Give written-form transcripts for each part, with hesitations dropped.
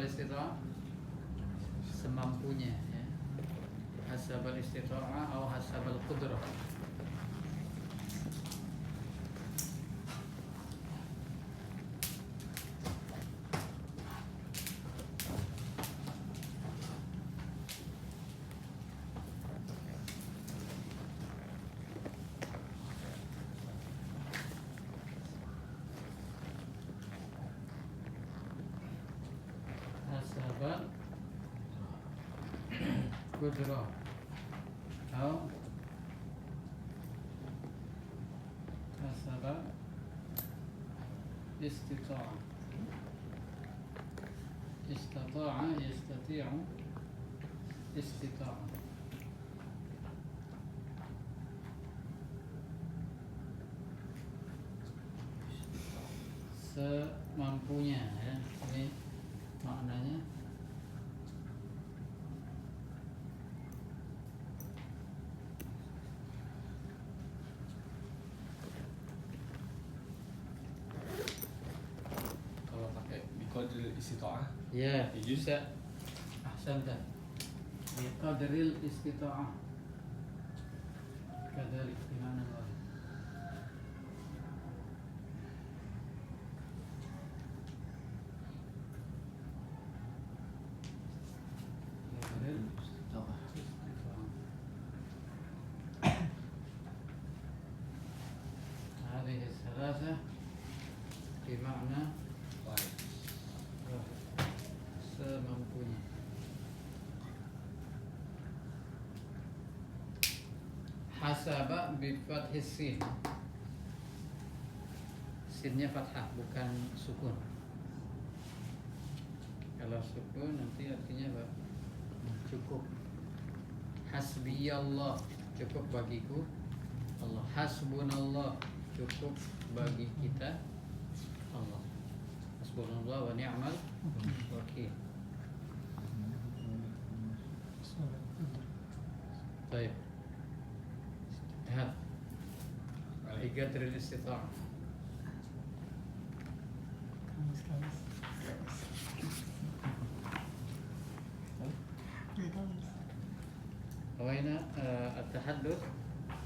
istita'ah semampunya ya. Hasabal istita'ah atau hasabal qudrah. Hasabal qudrah atau hasabal istita'ah. Istata'a yastati'u istita'ah. Semampunya ya. Ini maknanya kalau pakai biqadril istita'ah ya bisa. Ahsanta. Biqadril istita'ah. Kadzalik dimana lagi? Biqadril istita'ah. هذه الثلاثة بمعنى semampunya. Hasaba bi fathis sin. Sinnya fathah bukan sukun. Kalau sukun nanti artinya apa? Cukup. Hasbiyallah, cukup bagiku Allah. Hasbunallah, cukup bagi kita Allah. Hasbunallah wa ni'mal wakil. Baik. Tahap biqadril istita'ah. نوينا التحدث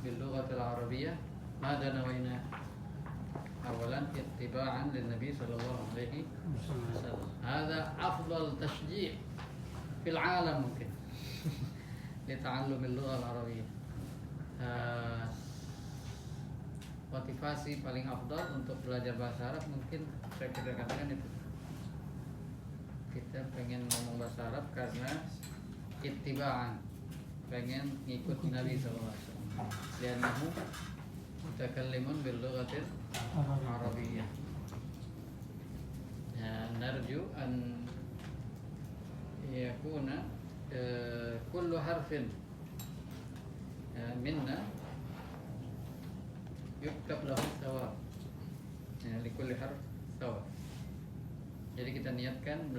باللغة العربية. ماذا نوينا؟ أولا اتباعا للنبي صلى الله عليه وسلم. هذا أفضل تشجيع في العالم ممكن لتعلم اللغة العربية. Motivasi paling afdal untuk belajar bahasa Arab mungkin saya katakan itu. Kita pengen ngomong bahasa Arab karena ittiba'an, pengen ngikut Nabi SAW. Liannahu mutakallimun bil lughatil arabiyyah. Ya, narju an yakuna kullu harfin minna yuktab lahu thawab. Ya, likulli harf thawab. Jadi kita niatkan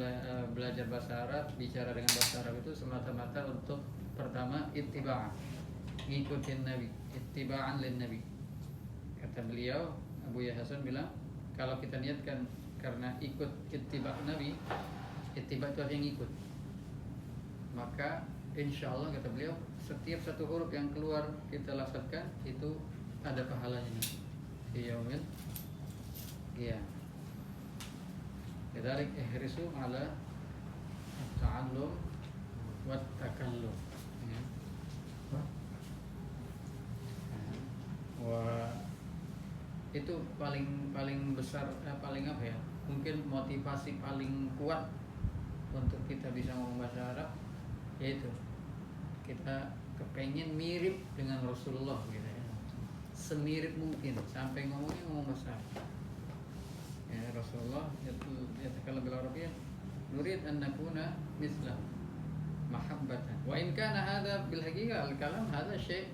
belajar bahasa Arab, bicara dengan bahasa Arab itu semata-mata untuk pertama ittiba'an, ngikutin Nabi, ittiba'an lin Nabi. Kata beliau, Abu Yahya Hasan bilang, kalau kita niatkan karena ikut ittiba' Nabi, ittiba' itu artinya ngikut, maka insya Allah kata beliau, setiap satu huruf yang keluar kita lafazkan itu ada pahalanya di yaumil qiyamah. Lidzalik ihrisu ala at-ta'allum wa at-takallum. Wah, itu paling besar, paling apa ya? Mungkin motivasi paling kuat untuk kita bisa ngomong bahasa Arab, yaitu kita kepengen mirip dengan Rasulullah gitu ya. Semirip mungkin sampai ngomong bahasa Arab. Ya, Rasulullah yatakallam bil Arabiyyah, nurid an nakuna mithlahu mahabbatan. Wa in kana hadha bil haqiqah al-kalam hadha syai'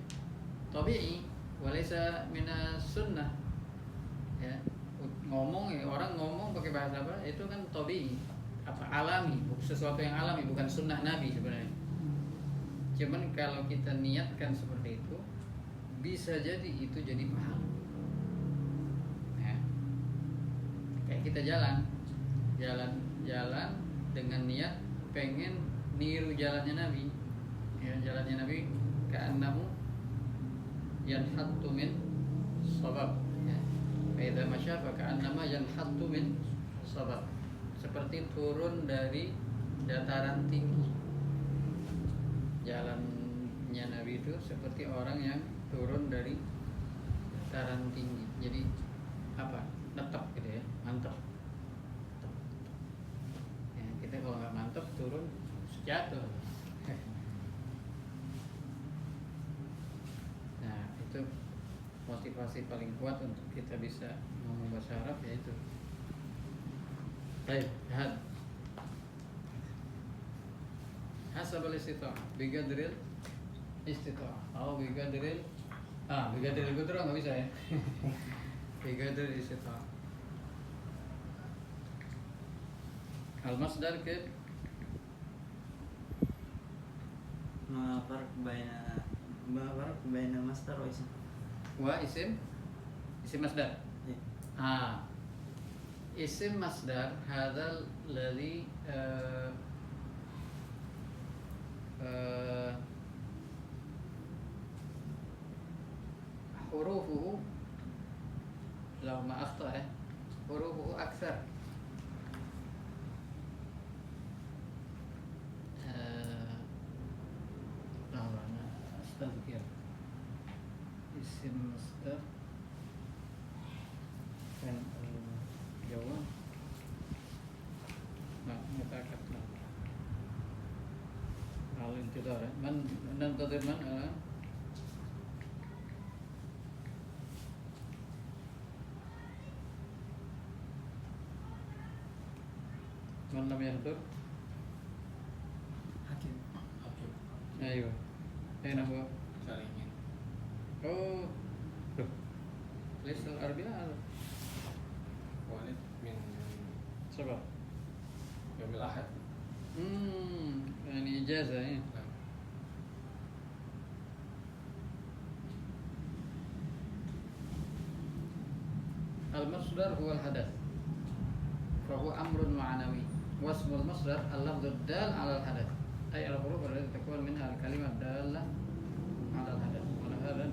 tabi'i wa laysa min sunnah. Ya, ngomong ya, orang ngomong pakai bahasa apa? Itu kan tabi'i, apa alami, sesuatu yang alami, bukan sunnah Nabi sebenarnya. Cuman kalau kita niatkan seperti itu, bisa jadi itu jadi pahala. Ya. Kayak kita jalan dengan niat pengen niru jalannya Nabi. Ya, jalannya Nabi ka'annahu yanhattu min sabab. Ya. Fa idza masya fa ka'annama yanhattu min sabab. Seperti turun dari dataran tinggi. Jalannya Nabi itu seperti orang yang turun dari dataran tinggi. Jadi apa? Netap gitu ya, mantap. Ya, kita kalau nggak mantap turun jatuh. Nah, itu motivasi paling kuat untuk kita bisa ngomong bahasa Arab, yaitu baik, had hasabal istita'ah bigadril istita'ah atau bigadril bigadril qudra nggak bisa ya. Bigadril istita'ah. Al-masdar ke ما فرق بين مصدر واسم wa isim masdar. إيه. Isim masdar hadzal ladzi hurufuhu law ma akhta hurufuhu akthar ana astadzkir isim masdar kan jawab mutakabbir al-intidar man nantadir man man lam yahdur حكيم Hakim ayo huwa Saringin. oh tuh lisal arbi'a Walid min sebab Yaumil Ahad. yani ijazah ya. Nah, Al-masdar huwa al-hadath fa huwa amrun ma'nawi wasmul masdar al-lafdhu dal 'ala al-hadath ay al-huruf allati takun minha al-kalimat dallah 'ala al-hadath wa hadha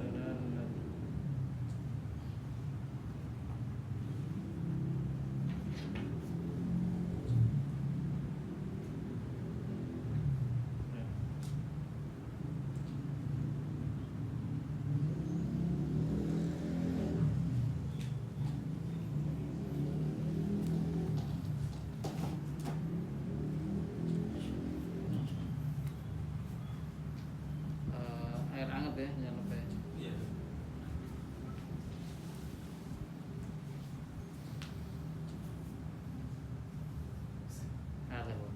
air hangat ya, jangan lupa ya. iya. Ada Bu.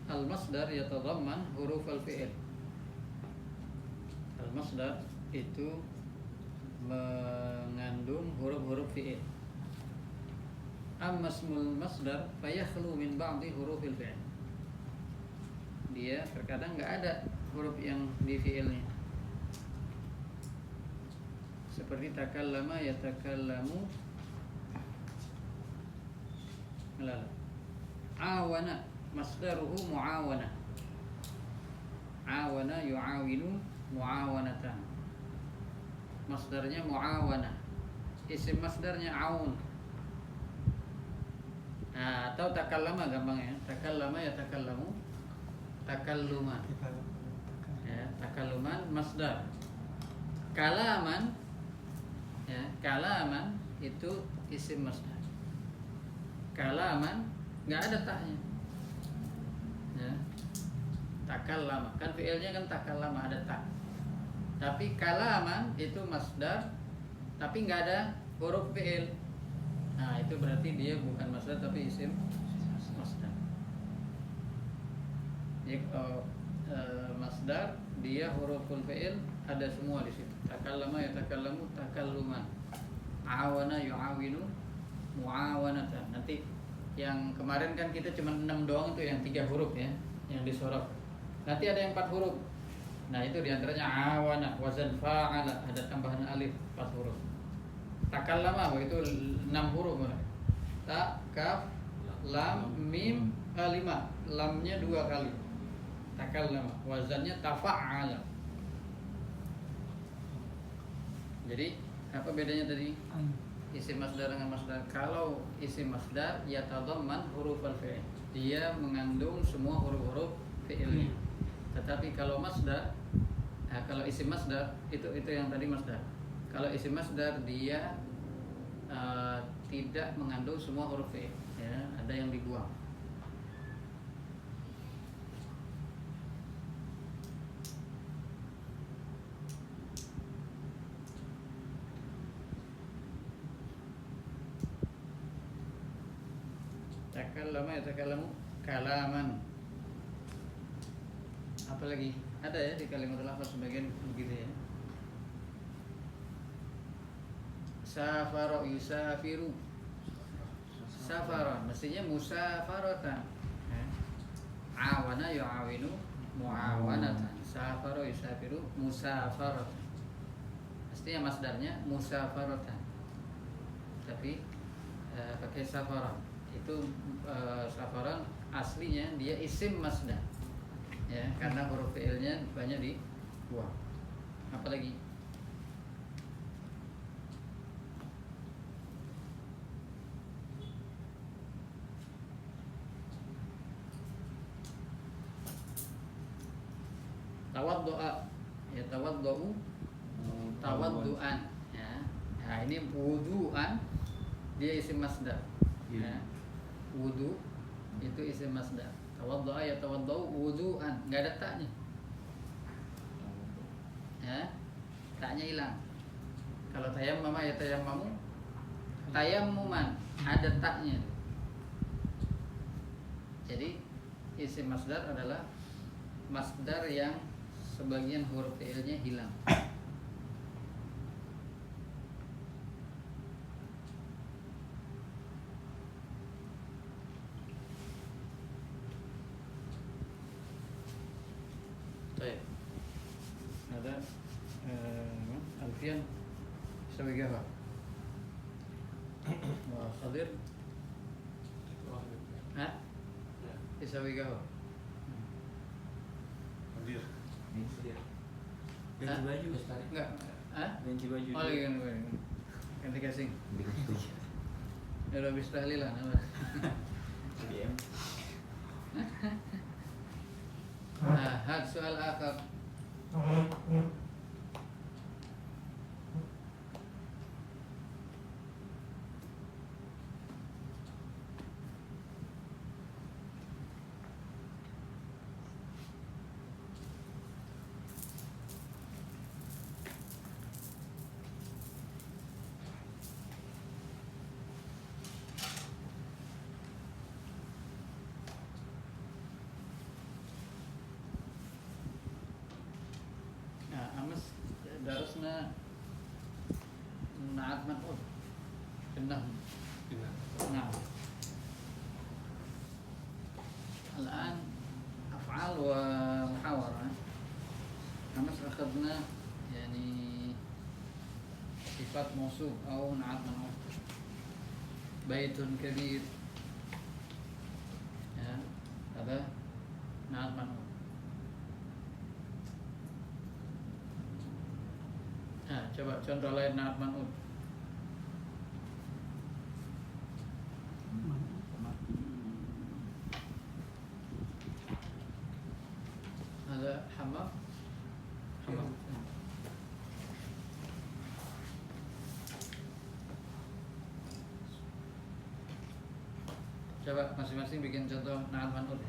Al-masdar yatadamman huruf al-fi'il. Al-masdar itu mengandung huruf-huruf fi'il. Amma ismul masdar fayakhlu min ba'di hurufil fi'il. Dia terkadang nggak ada huruf yang di fi'ilnya. Seperti takallama yatakallamu. Lalu awana masdaruhu muawana. Awana yu'awinu muawanatan. Masdarnya muawana. Isim masdarnya aun. Nah, atau takallama gampang ya. Takallama ya takallamu. Takalluman. Ya, takalluman masdar. Kalaman ya, kalaman itu isim masdar. Kalaman nggak ada taknya. Ya. Takallama kan fi'ilnya kan takallama ada tak. Tapi kalaman itu masdar tapi nggak ada huruf fi'il. Nah, itu berarti dia bukan masdar tapi isim masdar. Jadi kalau masdar dia huruful fi'il ada semua di situ. Takallama ya takallamu takalluman. Awana yu'awinu muawanatan. Nanti Yang kemarin kan kita cuma 6 doang tuh, yang 3 huruf ya, yang disorot. Nanti ada yang 4 huruf. Nah itu diantaranya awana, wazan fa'ala, ada tambahan alif 4 huruf. Takallama begitu 6 huruf. Ta, kaf, lam, mim, 5. Lamnya 2 kali. Takallama, wazannya tafa'ala. Jadi apa bedanya tadi? Isim masdar dengan masdar. Kalau isim masdar yatadamman huruf al-fi'il, dia mengandung semua huruf-huruf fi'ilnya. Tetapi kalau masdar, kalau isim masdar itu yang tadi masdar. Kalau isim masdar dia tidak mengandung semua huruf fi'il, ya, ada yang dibuang. Takallama yatakallamu kalaman. Apalagi ada ya di kalimat lafaz sebagian begitu ya. Safara yusafiru. Safara mestinya musafaratan. Awana yu'awinu muawanatan. Safara yusafiru musafaratan. Mestinya masdarnya musafaratan. Tapi pakai safara. Itu safaran aslinya dia isim masdar. Ya, karena huruf fi'ilnya banyak dibuang. Apalagi tawaddu'a, ya tawaddu'u, tawaddu'an, ya. Nah, ini wudu'an dia isim masdar. Ya. Wudu itu isim masdar. Tawaddu'a ya tawaddu'u wudu'an, enggak ada taknya. Ya. Taknya hilang. Kalau tayammama ya tayammamu, tayammuman, ada taknya. Jadi isim masdar adalah masdar yang sebagian huruf fi'ilnya hilang. Baik. Ada Alfian sebagai apa? Wah, Khadir. Hah? Sebagai apa? Hadir. Ganti baju. Enggak. Hah? Ganti baju. Oh, lagi ganti casing. Ya udah habis tahlilan apa? BM. Nah, had soal akhir. درسنا نعت منقول في النحو. نعم. الآن أفعال ومحاورة. أمس أخذنا يعني صفات موصوف أو نعت منقول. بيت كبير، ya, هذا نعت منقول. Nah, coba contoh lain na'at man'ut. Ada hamam. Hamam. Coba masing-masing bikin contoh na'at man'ut.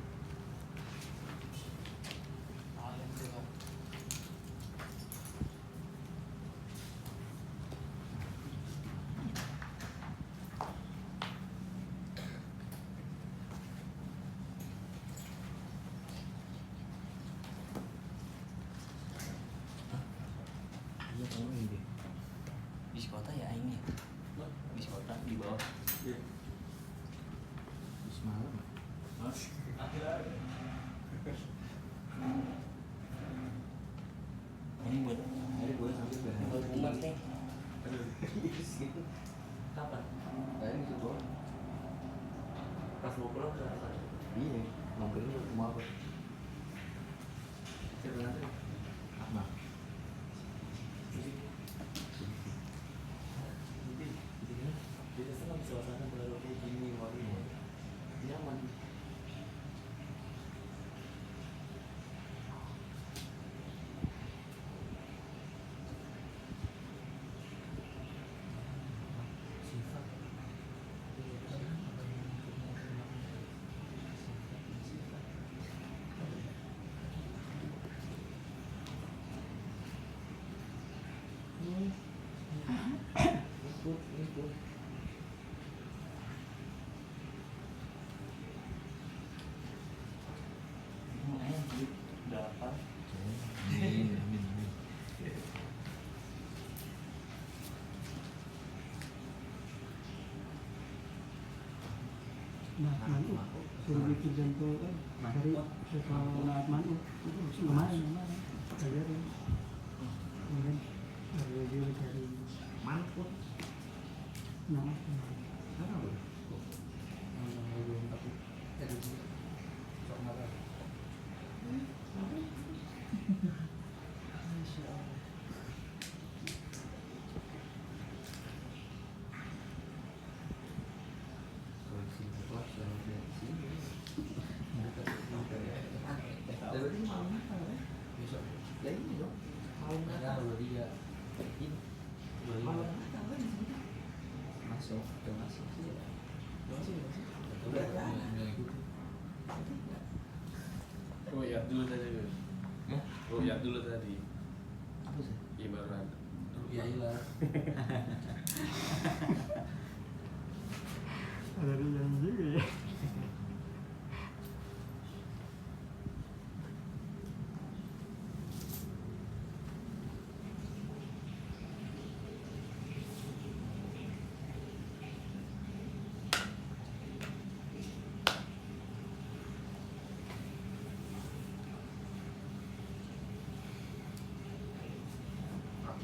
Bis kota ya ini. Bis kota di bawah. Apa? Jadi senang suasana baru kayak gini, waduh, nyaman. Ikut. Dapat. Amin. Naat Manu, suruh bikin jempol kan dari sekolah Naat Manu itu lumayan ajarin kemudian review dari Mantap. Naat Apa? belum tapi jadi sok marah. Dari malam apa ya? Besok Ya ini dong. Malam ada apa? dia Ini. beli Malam apa kan di sini? Masuk sih. Udah kan? Rukyat dulu tadi Gus. Hah? Rukyat dulu tadi. Apa sih? Ibarat rukyailah. ada yang juga ya.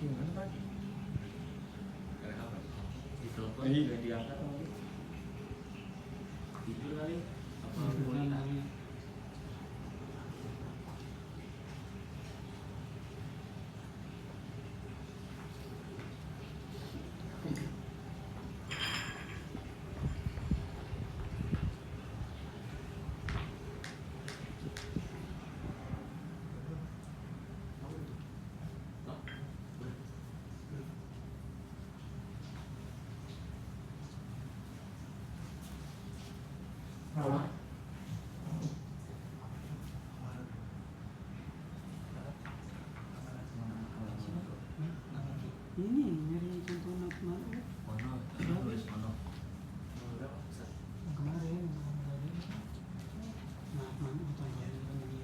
Gimana Pak? Ada apa? Ditelepon Iya. udah diangkat sama dia. Tidur kali. Apa Itu boleh kan nanya? namanya. Ini nyari contoh Naat Manu Mono, terus mono. kemarin Naat Manu tambahin lagi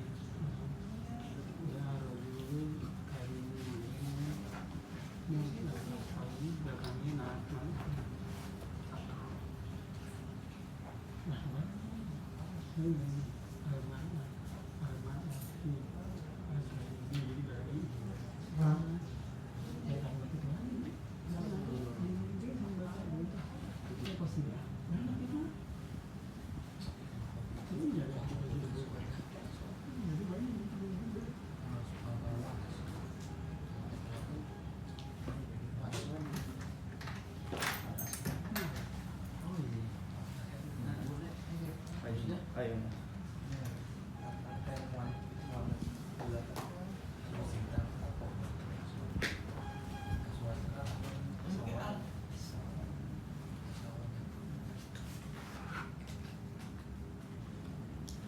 ya review hari ini belakangnya Naat Manu Ayo.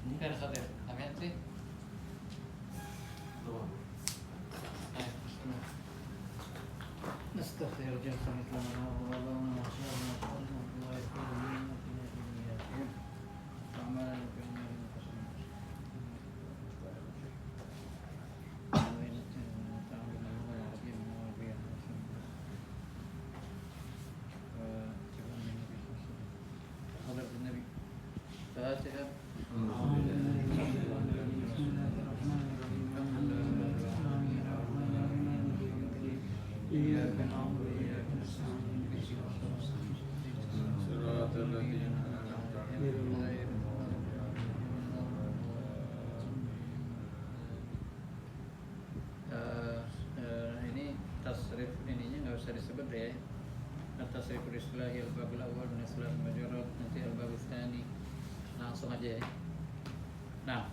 Ini kan satu ya, namanya sih. إياك نعبد وإياك نستعين صراط الذين أنعمت عليهم. غير tadi sebut ya. At-tasriful islahi al-babul awal min islah al-majarat, nanti al-babul tsani. Langsung aja ya. Nah,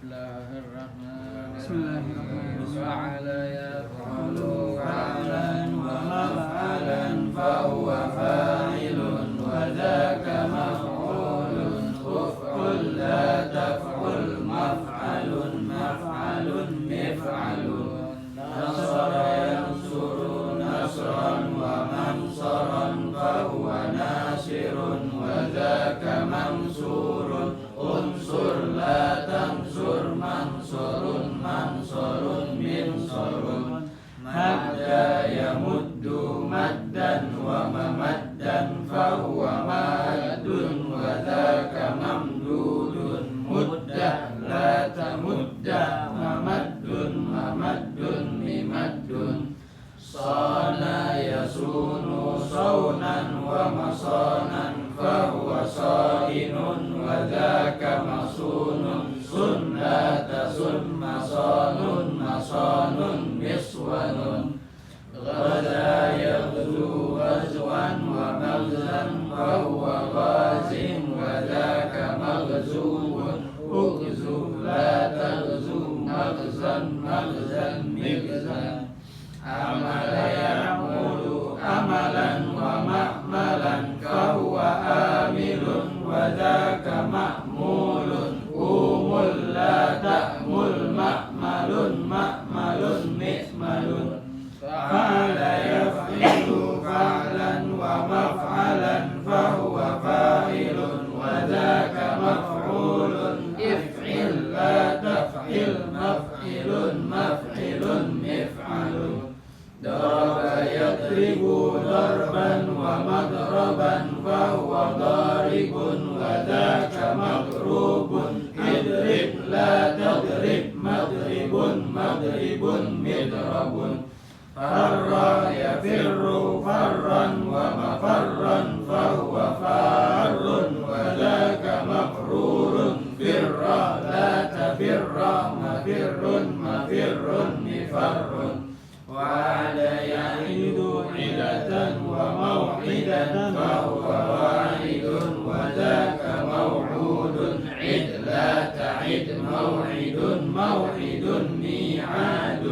Bismillahirrahmanirrahim. Fa'ala yaf'alu fa'lan wa maf'alan fa huwa fa'ilun wa dzaka maf'ulun uf'ul la taf'ul maf'alun maf'alun mif'alun nasara yansuru nasran wa mansaran fa huwa nasirun wa dzaka mansurun unsur la tansur mansurun mansurun minsurun madda yamuddu maddan wa mamaddan fa huwa maddun wa dzaka mamdudun muddah la tamudda mamaddun mamaddun mimaddun sana yasunu saunan wa masanan fa huwa sainun wa dzaka masunun sun la tasun masanun masanun miswanun ghada yaghzu ghazwan wa maghzan fa huwa ghazin wa dzaka maghzuun ughzu la taghzu maghzan maghzan mighzan amala ya'mulu amalan wa ma'malan fa huwa amilun wa dzaka ma'mulun umul la ta'mul ma'malun ma'malun mi'malun fa'ala yaf'ilu fa'lan wa maf'alan fa huwa fa'ilun wa dzaka maf'ulun if'il la taf'il maf'ilun maf'ilun mif'alun daraba yadribu darban wa madraban fa huwa daribun wa dzaka madrubun idrib la tadrib madribun madribun midrabun farra yafirru farran wa mafarran fa huwa farrun wa dzaka mafrurun firra la tafirra mafirrun mafirrun mifarrun وعلى يعيد عدة وموعدة فهو واحد وذاك موعود عد لا تعد موعد موعد ميعاد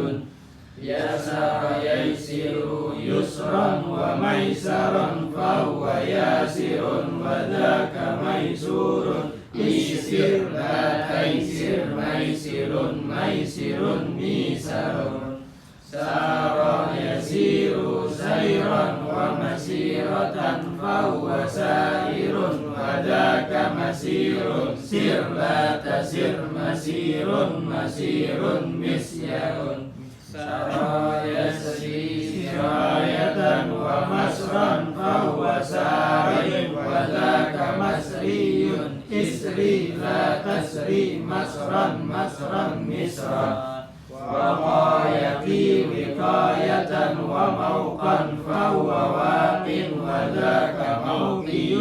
يسر ييسر يسرا وميسرا فهو ياسر وذاك ميسور يسر لا تيسر ميسر ميسر ميسر سار يسير سيرا ومسيرة فهو سائر وذاك مسير سر لا تسر مسير مسير مسير سار يسري سراية ومسرا فهو سار وذاك مسري اسري لا تسري مسرا مسرا مسرا وقايقي وقاية وموقا فهو واق وذاك موقي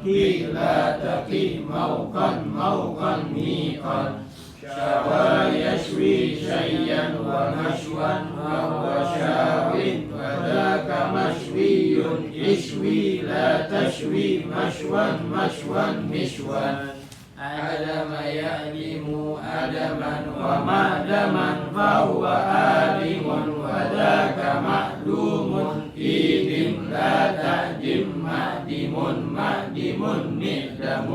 قي لا تقي موقا موقا ميقا شوى يشوي شيئا ومشوا فهو شاو وذاك مشوي اشوي لا تشوي مشوا مشوا مشوا أدم يألم أدما ومأدما فهو آدم وذاك مأدوم إيدم لا تأدم مأدم مأدم مئدم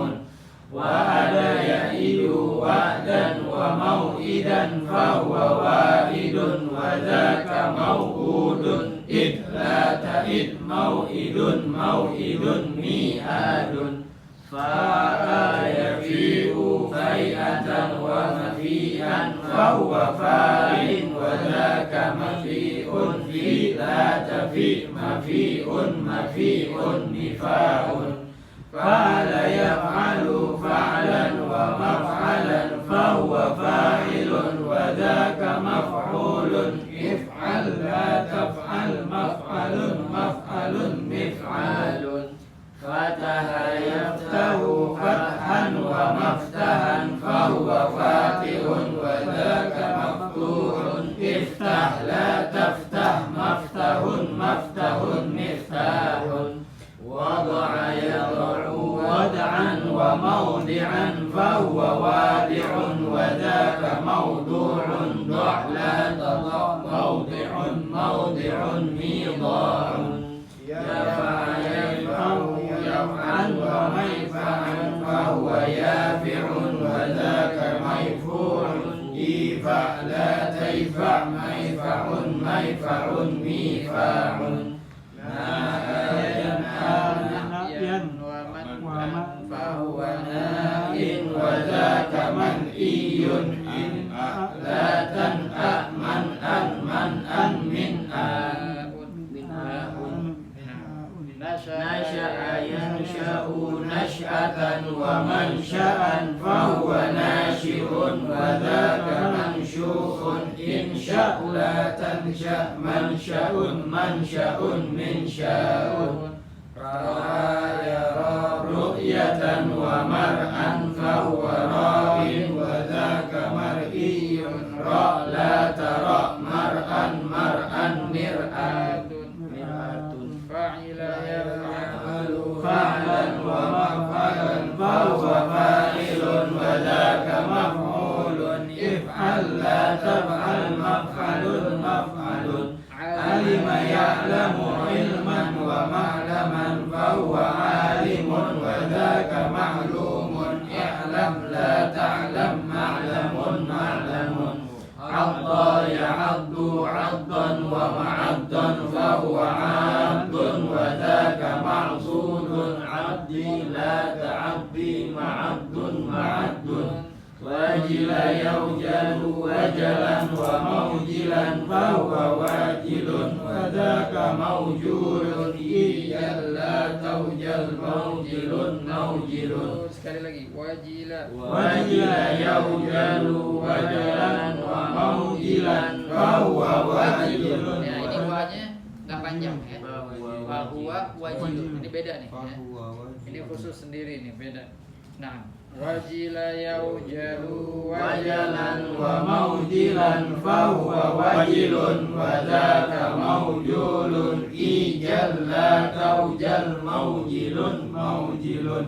وأدى يئد وعدا وموئدا فهو واحد وذاك موعود إذ لا تئد موئد موئد ميعاد فيفيء فيئة ومفيئا فهو فاعل وذاك مفيء في لا تفيء مفيء مفيء نفاء فعل يفعل فعلا ومفعلا فهو فاعل وذاك مفعول افعل لا تفعل مفعل مفعل مفعال فتح يفتح فتحا ومفتحا فهو فاتح وذاك مفتوح افتح لا تفتح مفتح مفتح وذاك موضوع ضع لا تضع موضع موضع ميضاع يفع يفعل يفعل وميفعل فهو يافع وذاك ميفوع إيفع لا تيفع ميفع ميفع ميفاع نائيا ومن فهو ناء وذاك منئي إن لا تنأ من من نشأ ينشأ نشأة ومنشأ فهو ناشئ وذاك منشوء إن شاء لا تنشأ منشأ منشأ منشاء رأى يرى رؤية ومرءا فهو راء وذاك مرئي رأى لا ترى مرءا مرءا مرآة فاعل يفعل فعلا ومفعلا فهو فاعل وذاك مفعول افعل لا تفعل مفعل مفعل علم يعلم علما ومعلما فهو عالم وذاك معلوم اعلم لا تعلم معلم معلم عض يعض عضا ومعضا فهو عض وذاك معضود عضي لا تعضي معض معض وجل يوجل وجلا وموجلا فهو واجل وذاك موجول إيجل لا توجل موجل موجل sekali lagi wajila وجل يوجل وجلا وموجلا فهو واجل ya ini wanya nggak panjang ya bahwa wajil ini beda nih ya. Ini khusus sendiri nih beda. Nah wajila yaujalu wajalan wa maujilan fahuwa wajilun wa dhaka maujulun ijal la taujal maujilun maujilun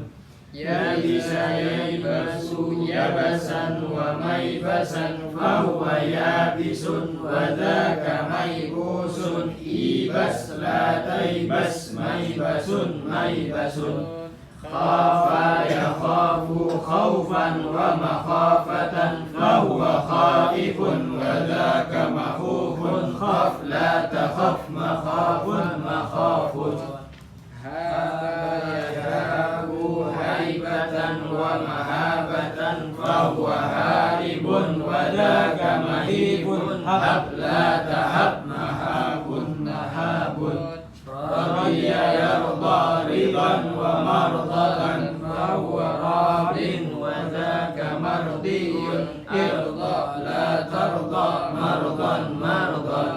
ya bisa yabasu yabasan wa maibasan fahuwa yabisun wa dhaka maibusun ibas la taibas maibasun maibasun khafa yakhafu khawfan wa makhafatan fahuwa khaifun wa dhaka makhufun khaf la takhaf makhafun makhafun haba yahabu haibatan wa mahabatan fahuwa haribun wa dhaka mahibun hab la tahab mahabun mahabun radiya yarda ridan wa mardatan fahuwa radin wa dhaka mardiyun irda la tarda mardan mardan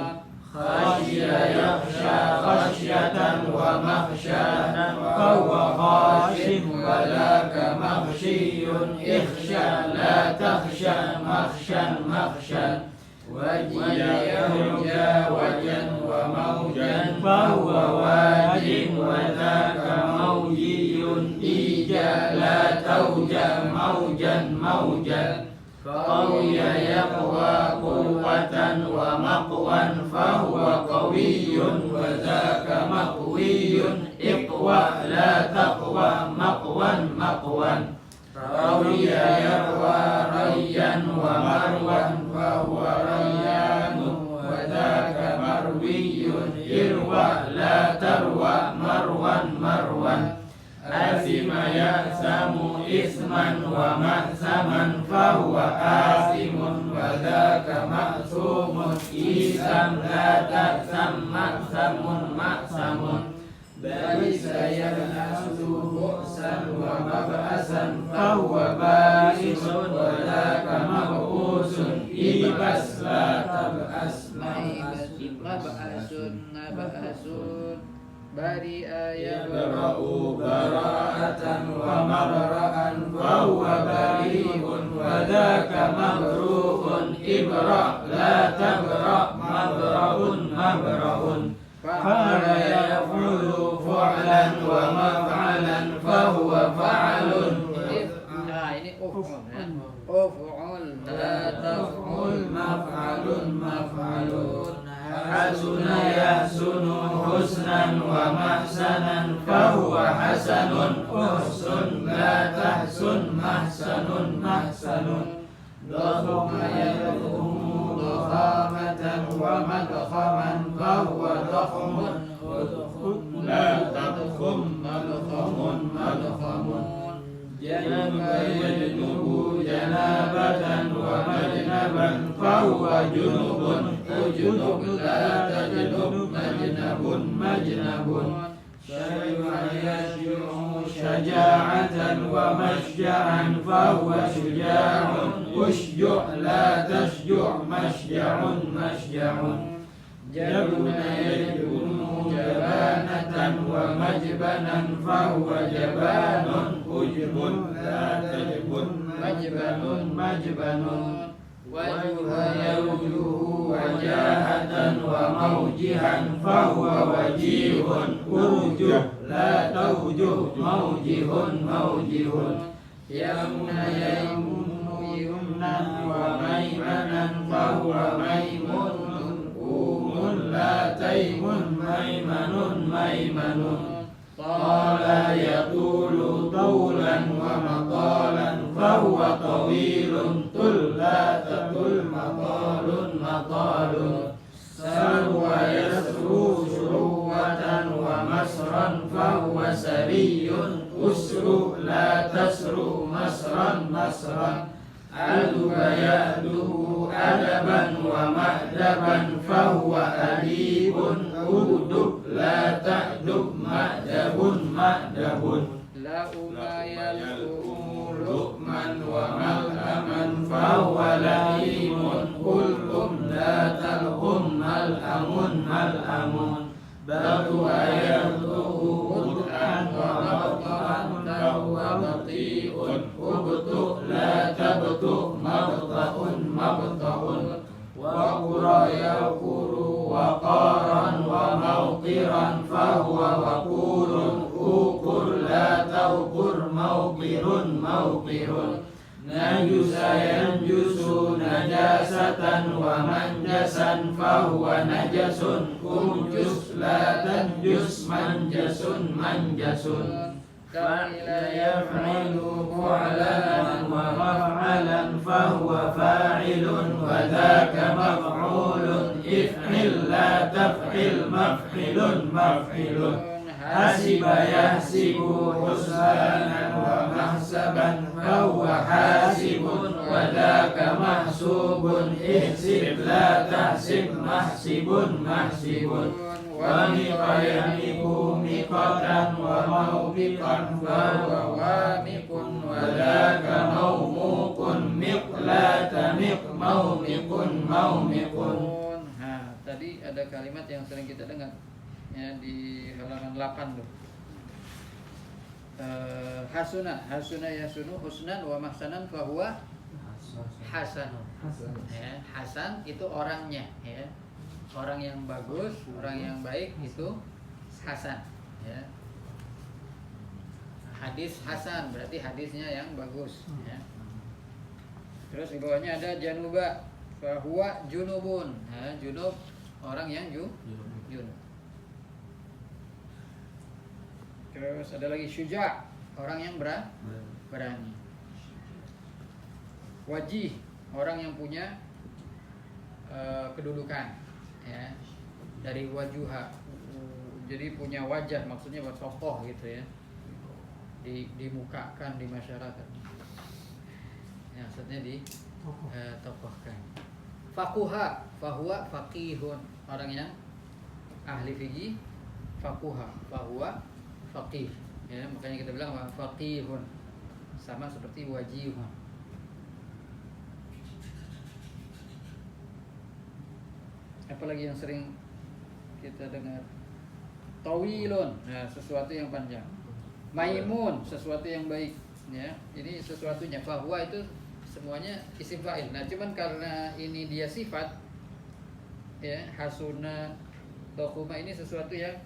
khashya yakhsha khashyatan wa makhshatan fahuwa khashin wa dhaka makhshiyun ikhsha la takhsha makhshan makhshan wajja yahja wajan wa maujan fahuwa wajin wa dhaka maujiyun ija la tauja maujan maujan qawiya yaqwa quwwatan wa maqwan fahuwa qawiyyun wa dhaka maqwiyyun iqwa la taqwa maqwan maqwan rawiya yarwa rayyan wa marwan fahuwa rayyanun wa dhaka marwiyyun irwa la tarwa marwan marwan asima ya'samu isman wa ma'saman fahuwa asimun wa dhaka ma'sumun isam la ta'sam ma'samun ma'samun Baisa yanasu bu'san wa mab'asan fahuwa ba'isun wa dhaka mab'usun ibas la tab'as mab'asun nab'asun bari'a yabra'u bara'atan wa mabra'an fahuwa bari'un wa dhaka mabru'un ibra' la tabra' mabra'un mabra'un fa'ala yaf'ulu fu'lan wa maf'alan fahuwa fa'alun nah ini uf'ul ya uf'ul la ومحسنا فهو حسن أحسن لا تحسن محسن محسن ضخم يضخم ضخامة ومضخما فهو ضخم لا تضخم مضخم مضخم جنب يجنب جنابة ومجنبا فهو جنب أجنب لا تجنب مجنب مجنب شجع يشجع شجاعة ومشجعا فهو شجاع أشجع لا تشجع مشجع مشجع جبن يجبن جبانة ومجبنا فهو جبان أجب لا تجبن مجبن مجبن وجه يوجه وجاهة وموجها فهو وجيه أرجه لا توجه موجه موجه يمن يمن يمنا وميمنا فهو ميمون قوم لا تيم ميمن ميمن طال يطول طولا ومطالا فهو طويل طل لا تطل مطال مطال سرو يسرو سروة ومسرا فهو سري أسر لا تسر مسرا مسرا أدب يأدب أدبا ومأدبا فهو أديب أدب لا تأدب مأدب مأدب لأما يلؤم لؤما وملأما فهو لئيم ألؤم لا تلؤم ملأم ملأم بطء يبطئ بطئا ومبطئا فهو بطيء أبطئ لا تبطئ مبطأ مبطأ وقر يقر وقارا وموقرا فهو وقور أوقر لا توقر موقر موقر نجس ينجس نجاسة ومنجسا فهو نجس أنجس لا تنجس منجس منجس فعل يفعل فعلا ومفعلا فهو فاعل وذاك مفعول افعل لا تفعل مفعل مفعل حسب يحسب حسبانا ومحسبا فهو حاسب وذاك محسوب احسب لا تحسب محسب محسب ومق يمق مقة وموبقا فهو وامق وذاك موموق مق لا تمق مومق مومق. Nah, tadi ada kalimat yang sering kita dengar ya di halaman 8 tuh. Hasuna, hasuna yasunu husnan wa mahsanan fahuwa hasan. Ya, hasan itu orangnya ya. Orang yang bagus, orang yang baik itu hasan ya. Hadis hasan berarti hadisnya yang bagus ya. Terus di bawahnya ada januba fahuwa junubun. Ya, junub orang yang junub. Terus ada lagi syuja, orang yang berani. Wajih, orang yang punya kedudukan ya. Dari wajuha, jadi punya wajah, maksudnya buat tokoh gitu ya. Dimukakan di masyarakat. Ya, maksudnya tokohkan. Fakuha, fahuwa faqihun, orang yang ahli fikih. Fakuha, fahuwa faqih ya, makanya kita bilang faqihun sama seperti wajihun. Apalagi yang sering kita dengar? Tawilun, nah sesuatu yang panjang. Maimun, sesuatu yang baik ya. Ini sesuatunya. Fahuwa itu semuanya isim fa'il. Nah cuman karena ini dia sifat ya, hasuna dokuma ini sesuatu yang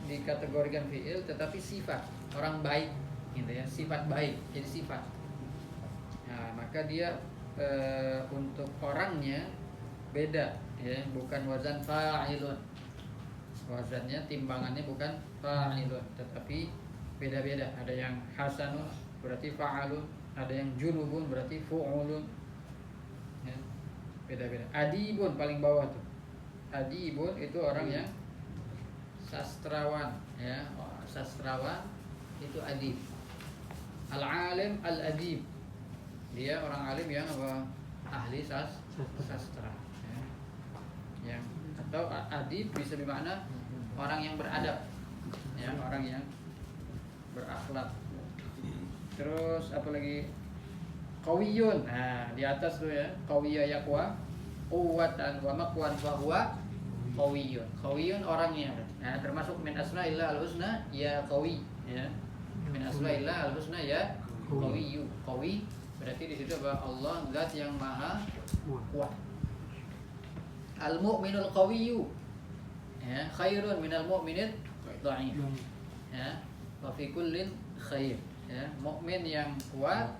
dikategorikan fi'il tetapi sifat orang baik gitu ya, sifat baik jadi sifat. Nah maka dia untuk orangnya beda ya, bukan wazan fa'ilun. Wazannya, timbangannya bukan fa'ilun, tetapi beda-beda. Ada yang hasanun berarti fa'alun, ada yang junubun berarti fu'ulun, ya, beda-beda. Adibun paling bawah tuh. Adibun itu orang yang sastrawan, ya, sastrawan itu adib. Al-alim al-adib, dia orang alim yang apa? Ahli sastra, ya. Yang atau adib bisa bermakna orang yang beradab, ya, orang yang berakhlak. Terus apa lagi? Qawiyun. Nah, di atas tuh ya, qawiyya yaqwa, quwwatan wa maqwan fa huwa qawiyun. Qawiyun orangnya. Nah, termasuk min asma'illah al-husna ya qawi, ya. Min asma'illah al-husna ya qawiyyu. Qawi berarti di situ apa? Allah zat yang maha kuat. Al-mu'minul qawiyyu, ya, khairun minal mu'minid dha'if, ya. Wa fi kullin khair, ya. Mukmin yang kuat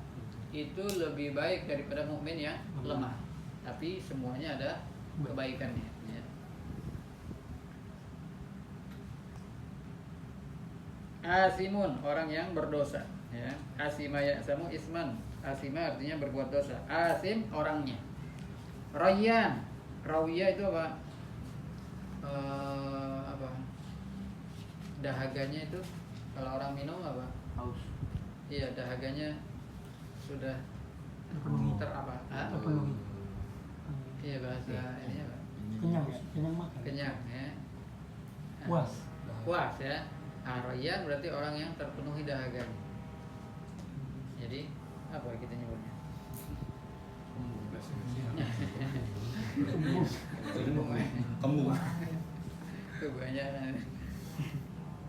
itu lebih baik daripada mukmin yang lemah. Tapi semuanya ada kebaikannya, ya. Asimun orang yang berdosa, ya. Asima ya'samu isman. Asima artinya berbuat dosa. Asim orangnya. Rayyan. Rawiyah itu apa? Apa? Dahaganya itu kalau orang minum apa? Haus. Iya, dahaganya sudah Terpenuhi. apa? Terpenuhi. Iya, bahasa ini apa? Kenyang makan. Kenyang, ya. Puas. Puas, ya. Rayyan berarti orang yang terpenuhi dahaganya. Jadi apa kita nyebutnya? Kamu. Kebanyakan.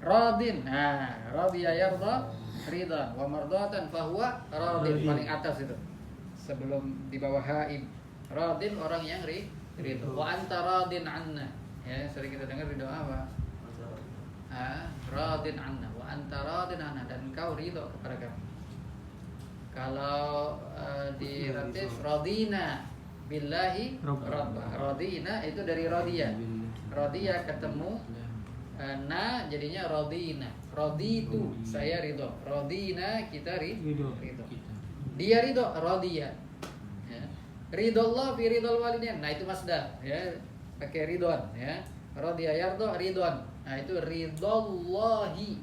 Radin. Nah, radiya yarda ridha wa mardatan fahuwa radin. Paling atas itu. Sebelum di bawah haib. Radin orang yang ridha. Wa anta radin anna. Ya, sering kita dengar di doa apa? Radin anna wa anta radin anna, dan engkau ridha kepada kami. Kalau di ratif radina billahi rabba. Radina itu dari radiya. Radiya ketemu na jadinya radina. Raditu saya ridho. Radina kita ridho. Dia ridho, radiya. Ya. Ridhollah fi ridhol walidain. Nah itu masdar, ya. Pakai ridhon, ya. Radiya yardo ridhon. Nah itu ridhollahi.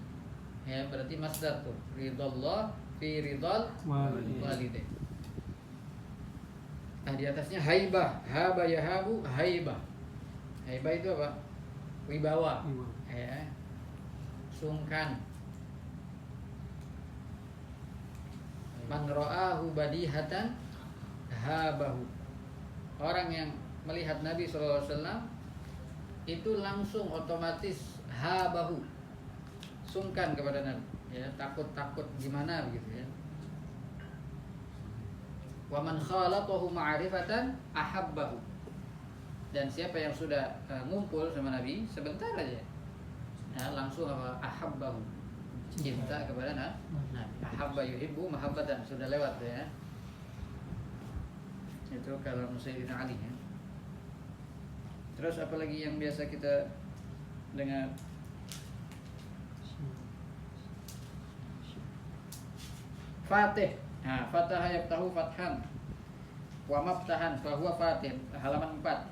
Ya, berarti masdar tuh. Ridhollah fi ridhol walidain. Nah di atasnya haibah, haba yahabu haibah. Haibah itu apa? Wibawa, ya. Sungkan. Man ra'ahu badihatan habahu. Orang yang melihat Nabi SAW itu langsung otomatis habahu, sungkan kepada Nabi, ya, takut gimana begitu, ya. Wa man khalatahu ma'rifatan ahabbahu. Dan siapa yang sudah ngumpul sama Nabi sebentar aja, ya, langsung apa? Ahabbahu, cinta kepada Nabi. Ahabba yuhibbu mahabbatan, sudah lewat, ya. Itu kalau Sayyidina Ali, ya. Terus apa lagi yang biasa kita dengar? Fatih. Nah, fataha yaftahu fathan wa maftahan fa huwa fatih. Halaman 4.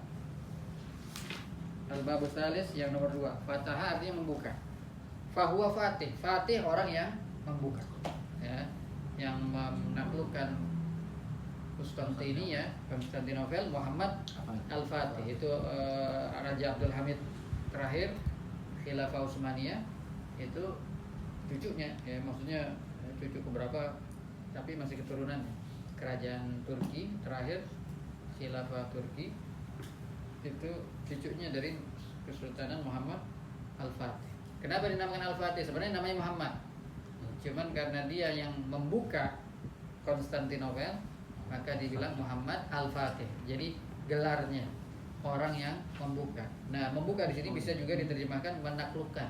Al-babus tsalis yang nomor 2. Fataha artinya membuka. Fa huwa fatih. Fatih orang yang membuka. Ya, yang menaklukkan Konstantinopel Muhammad Al-Fatih. Itu Raja Abdul Hamid terakhir Khilafah Utsmaniyah, itu cucunya, ya, maksudnya cucu keberapa tapi masih keturunan kerajaan Turki terakhir Khilafah Turki, itu cucunya dari Kesultanan Muhammad Al-Fatih. Kenapa dinamakan Al-Fatih? Sebenarnya namanya Muhammad, cuman karena dia yang membuka Konstantinopel maka dibilang Muhammad Al-Fatih. Jadi gelarnya orang yang membuka. Nah, membuka di sini bisa juga diterjemahkan menaklukkan.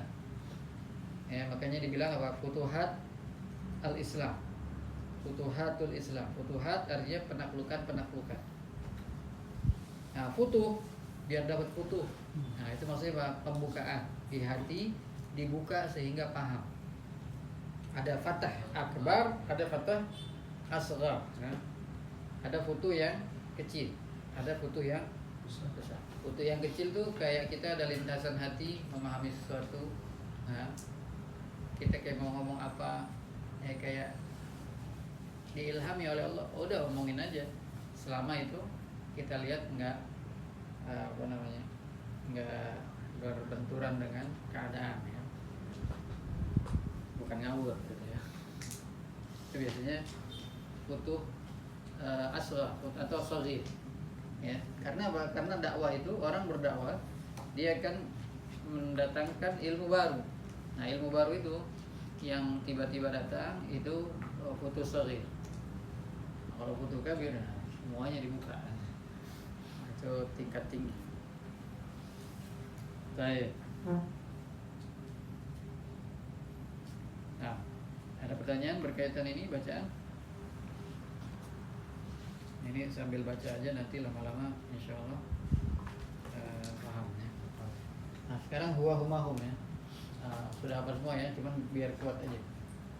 Ya, makanya dibilang apa? Futuhat al-Islam. Futuhatul Islam. Futuhat artinya penaklukan. Nah, futuh biar dapat futuh. Nah itu maksudnya apa? Pembukaan di hati, dibuka sehingga paham. Ada fatah akbar, ada fatah asghar, kan? Ada futuh yang kecil, ada futuh yang besar. Futuh yang kecil tuh kayak kita ada lintasan hati memahami sesuatu. Nah, kita kayak mau ngomong apa, kayak diilhami oleh Allah, udah omongin aja. Selama itu kita lihat nggak nggak berbenturan dengan keadaan, ya. Bukan ngawur gitu ya. Itu biasanya futuh asghar atau shaghir, ya. Karena apa? Karena dakwah itu, orang berdakwah dia akan mendatangkan ilmu baru. Nah ilmu baru itu yang tiba-tiba datang itu futuh shaghir. Kalau futuh kabir, nah, semuanya dibuka. Itu tingkat tinggi. Baik. Nah, ada pertanyaan berkaitan ini bacaan? Ini sambil baca aja, nanti lama-lama insya Allah paham ya. Nah sekarang huwa huma hum ya. Sudah hafal semua ya, cuman biar kuat aja.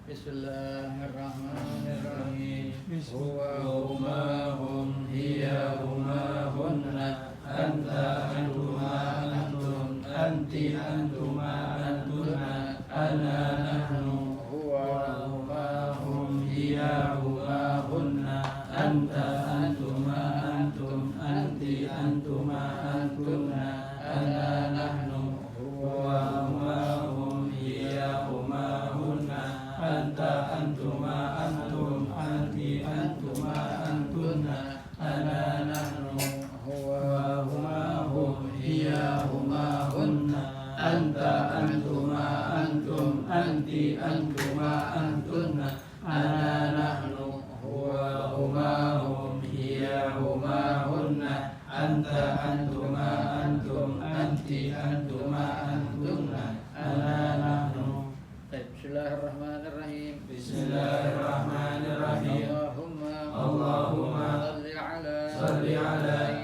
Bismillahirrahmanirrahim. Huwa huma hum hiya huma hunna anta antuma antum anti antuma antunna ana nahnu. Huwa huma hum hiya huma hunna anta antuma antum anti antuma antunna ana nahnu. Huwa huma hum hiya huma hunna anta antuma antum anti antuma antunna ana nahnu. Huwa huma hum hiya huma hunna anta antuma antum anti antuma antunna ana nahnu. Huwa huma hum hiya huma hunna anta antuma antum anti antuma antunna ana nahnu. Bismillahirrahmanirrahim. Bismillahirrahmanirrahim. Allahumma salli ala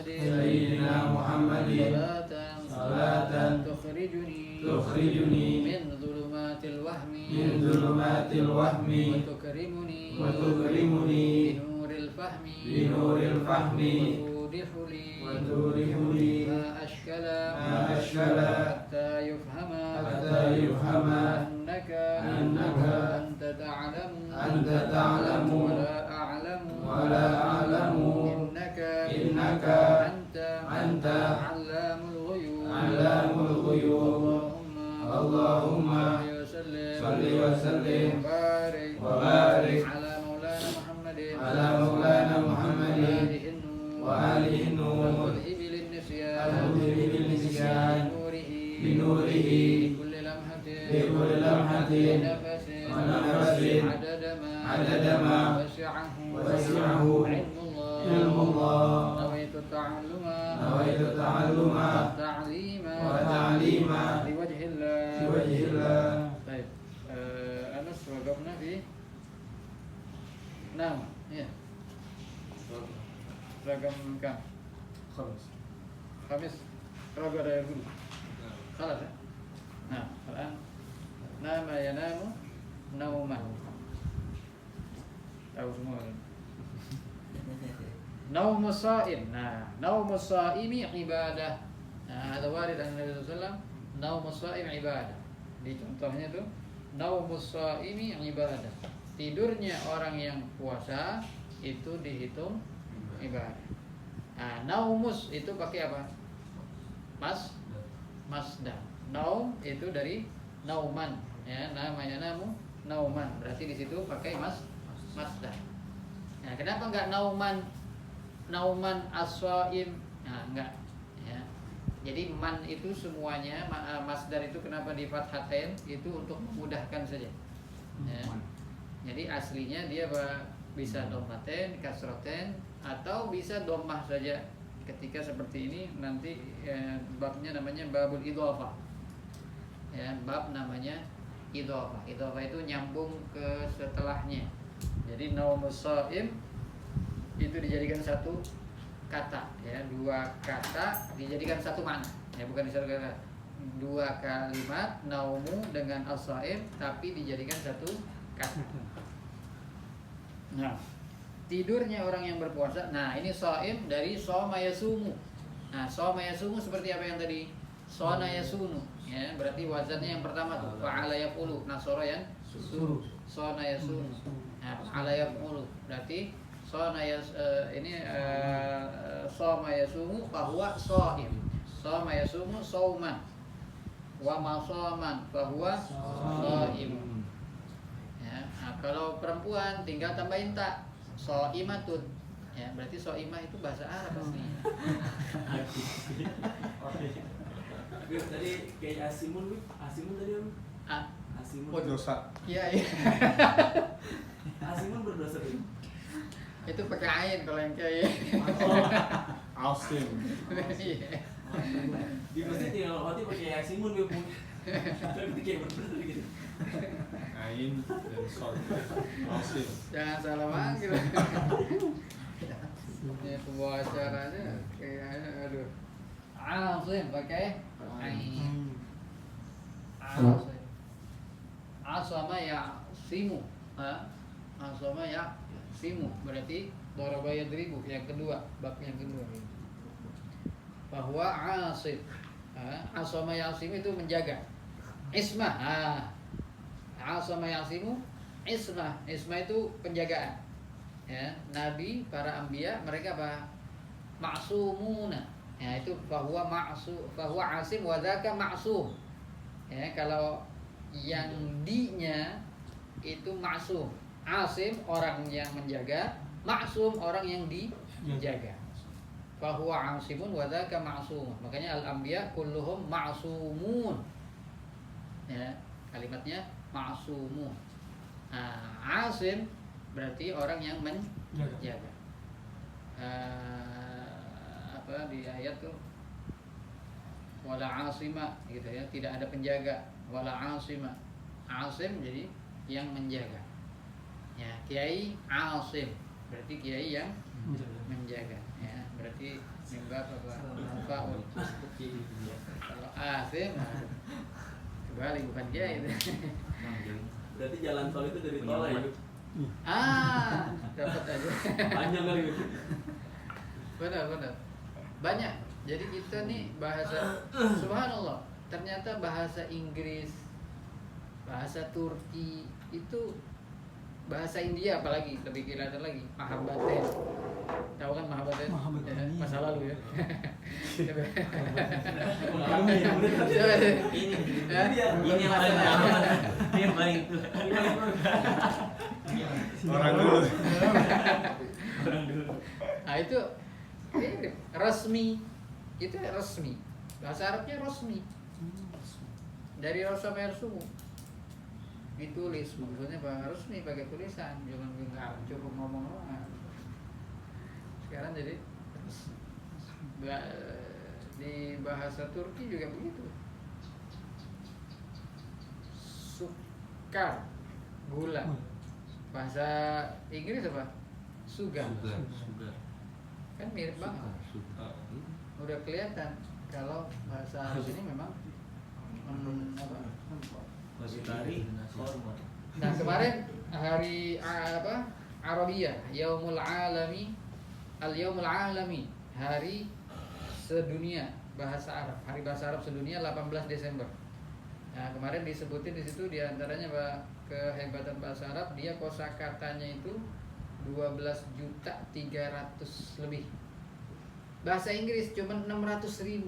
Sayyidina Muhammadin salatan tukhrijuni min dhulumatil wahmi wa tukrimuni binuril fahmi wa tudhihuli ma ashkala hatta yufhama annaka anta ta'lamu wa la a'lamu innaka anta allamul ghuyub. Allahumma salli wa sallim wa barik ala maulana Muhammadin wa alihi nur al-mudhibil nisyan binurihi bi kulli lamhatin wa nafasin adada ma wasi'ahu ilmullah. Nawaitu ta'alluma wa ta'lima liwajhillah. Baik. Anas waqafna fi nama ya. Ragam kam Khamis ragam ada dulu. Salah ya? Nah, sekarang nama yanamu nauman. Tahu semua kan? Naumus shaim. Nah, naumus shaimi ibadah. Nah, ada warid dari Nabi sallallahu alaihi wasallam, naumus shaim ibadah. Di contohnya tuh naumus shaimi ibadah. Tidurnya orang yang puasa itu dihitung ibadah. Nah, naumus itu pakai apa? Masdar. Naum itu dari nauman, ya, namanya nauman. Berarti di situ pakai masdar. Nah, kenapa enggak nauman as-shaim? Nah, enggak, ya. Jadi man itu semuanya, masdar itu kenapa di fathatain? Itu untuk memudahkan saja. Ya. Jadi aslinya dia bisa dhammatain, kasratain, atau bisa dhammah saja. Ketika seperti ini nanti babnya namanya babul idhofah. Ya, bab namanya idhofah. Idhofah itu nyambung ke setelahnya. Jadi naumus shaim itu dijadikan satu kata ya, dua kata dijadikan satu makna ya, bukan di satu kata. Dua kalimat naumu dengan as-shaim tapi dijadikan satu kata. Nah, tidurnya orang yang berpuasa. Nah, ini shaim dari shoma yasumu. Nah, shoma yasumu seperti apa yang tadi? Shona yasunu ya, berarti wazannya yang pertama tuh fa'ala yaqulu, nasara yang suruh. Shona yasunu. Nah, ala yaqulu berarti shona ini shoma yasumu bahwa shaim. Shoma yasumu shauman wa masoman bahwa shaim. Ya, nah, kalau perempuan tinggal tambahin tak, shaimatun. Ya, berarti shaimah itu bahasa Arab aslinya. Tadi kayak Asimun tadi om. Asimun. Oh dosa. Iya, iya. Asimun berdosa tuh. Itu pakai ain kalau yang kayak. Asim. Iya. Di masjid tinggal hati pakai Asimun gue pun. Tapi kayak bener gitu. Ain dan sol. Asim. Jangan salah manggil. Ini sebuah acaranya kayaknya aduh. Asim pakai ain. Asim. Asama ya simu. Asama ya simu berarti daraba yadribu yang kedua, bab yang kedua. Bahwa asim. Asama ya simu itu menjaga. Ismah. Asama ya simu ismah. Ismah itu penjagaan. Ya, nabi, para anbiya mereka apa? Ma'sumuna. Ya, itu bahwa asim wa dzaka ma'sum. Ya, kalau yang di-nya itu ma'sum. Asim orang yang menjaga, ma'sum orang yang dijaga. Bahwa asimun wa dzaka ma'sum. Makanya al-anbiya kulluhum ma'sumun. Ya, kalimatnya ma'sumun. Nah, asim berarti orang yang menjaga. Apa di ayat tuh wala asima gitu ya, tidak ada penjaga. Wala asima. Asim jadi yang menjaga. Ya, kiai asim berarti kiai yang menjaga. Ya, berarti mimbar apa? Faul. Kalau asim kembali bukan kiai. Berarti jalan tol itu dari tol ya. Dapat aja. Panjang kali gitu. Benar. Banyak. Jadi kita nih bahasa subhanallah, ternyata bahasa Inggris, bahasa Turki itu bahasa India apalagi lebih kelihatan lagi. Mahabbaten. Tahu kan Mahabbaten? Ya, masa lalu ya. Ini yang paling ini yang paling itu. Orang dulu. Nah itu resmi, itu resmi. Bahasa Arabnya resmi. Dari Rosa Mersumu ditulis, maksudnya bahasa resmi pakai tulisan, jangan nggak cukup ngomong doang. Sekarang jadi di bahasa Turki juga begitu. Sukar, gula. Bahasa Inggris apa? Sugar. Kan mirip banget. Udah kelihatan kalau bahasa Arab ini memang Nah kemarin hari apa? Arabiyah, Yaumul Alami, Al-Yaumul Alami, hari sedunia bahasa Arab, hari bahasa Arab sedunia 18 Desember. Nah kemarin disebutin di situ diantaranya bahwa kehebatan bahasa Arab, dia kosakatanya itu 12.300.000 lebih. Bahasa Inggris cuma 600.000.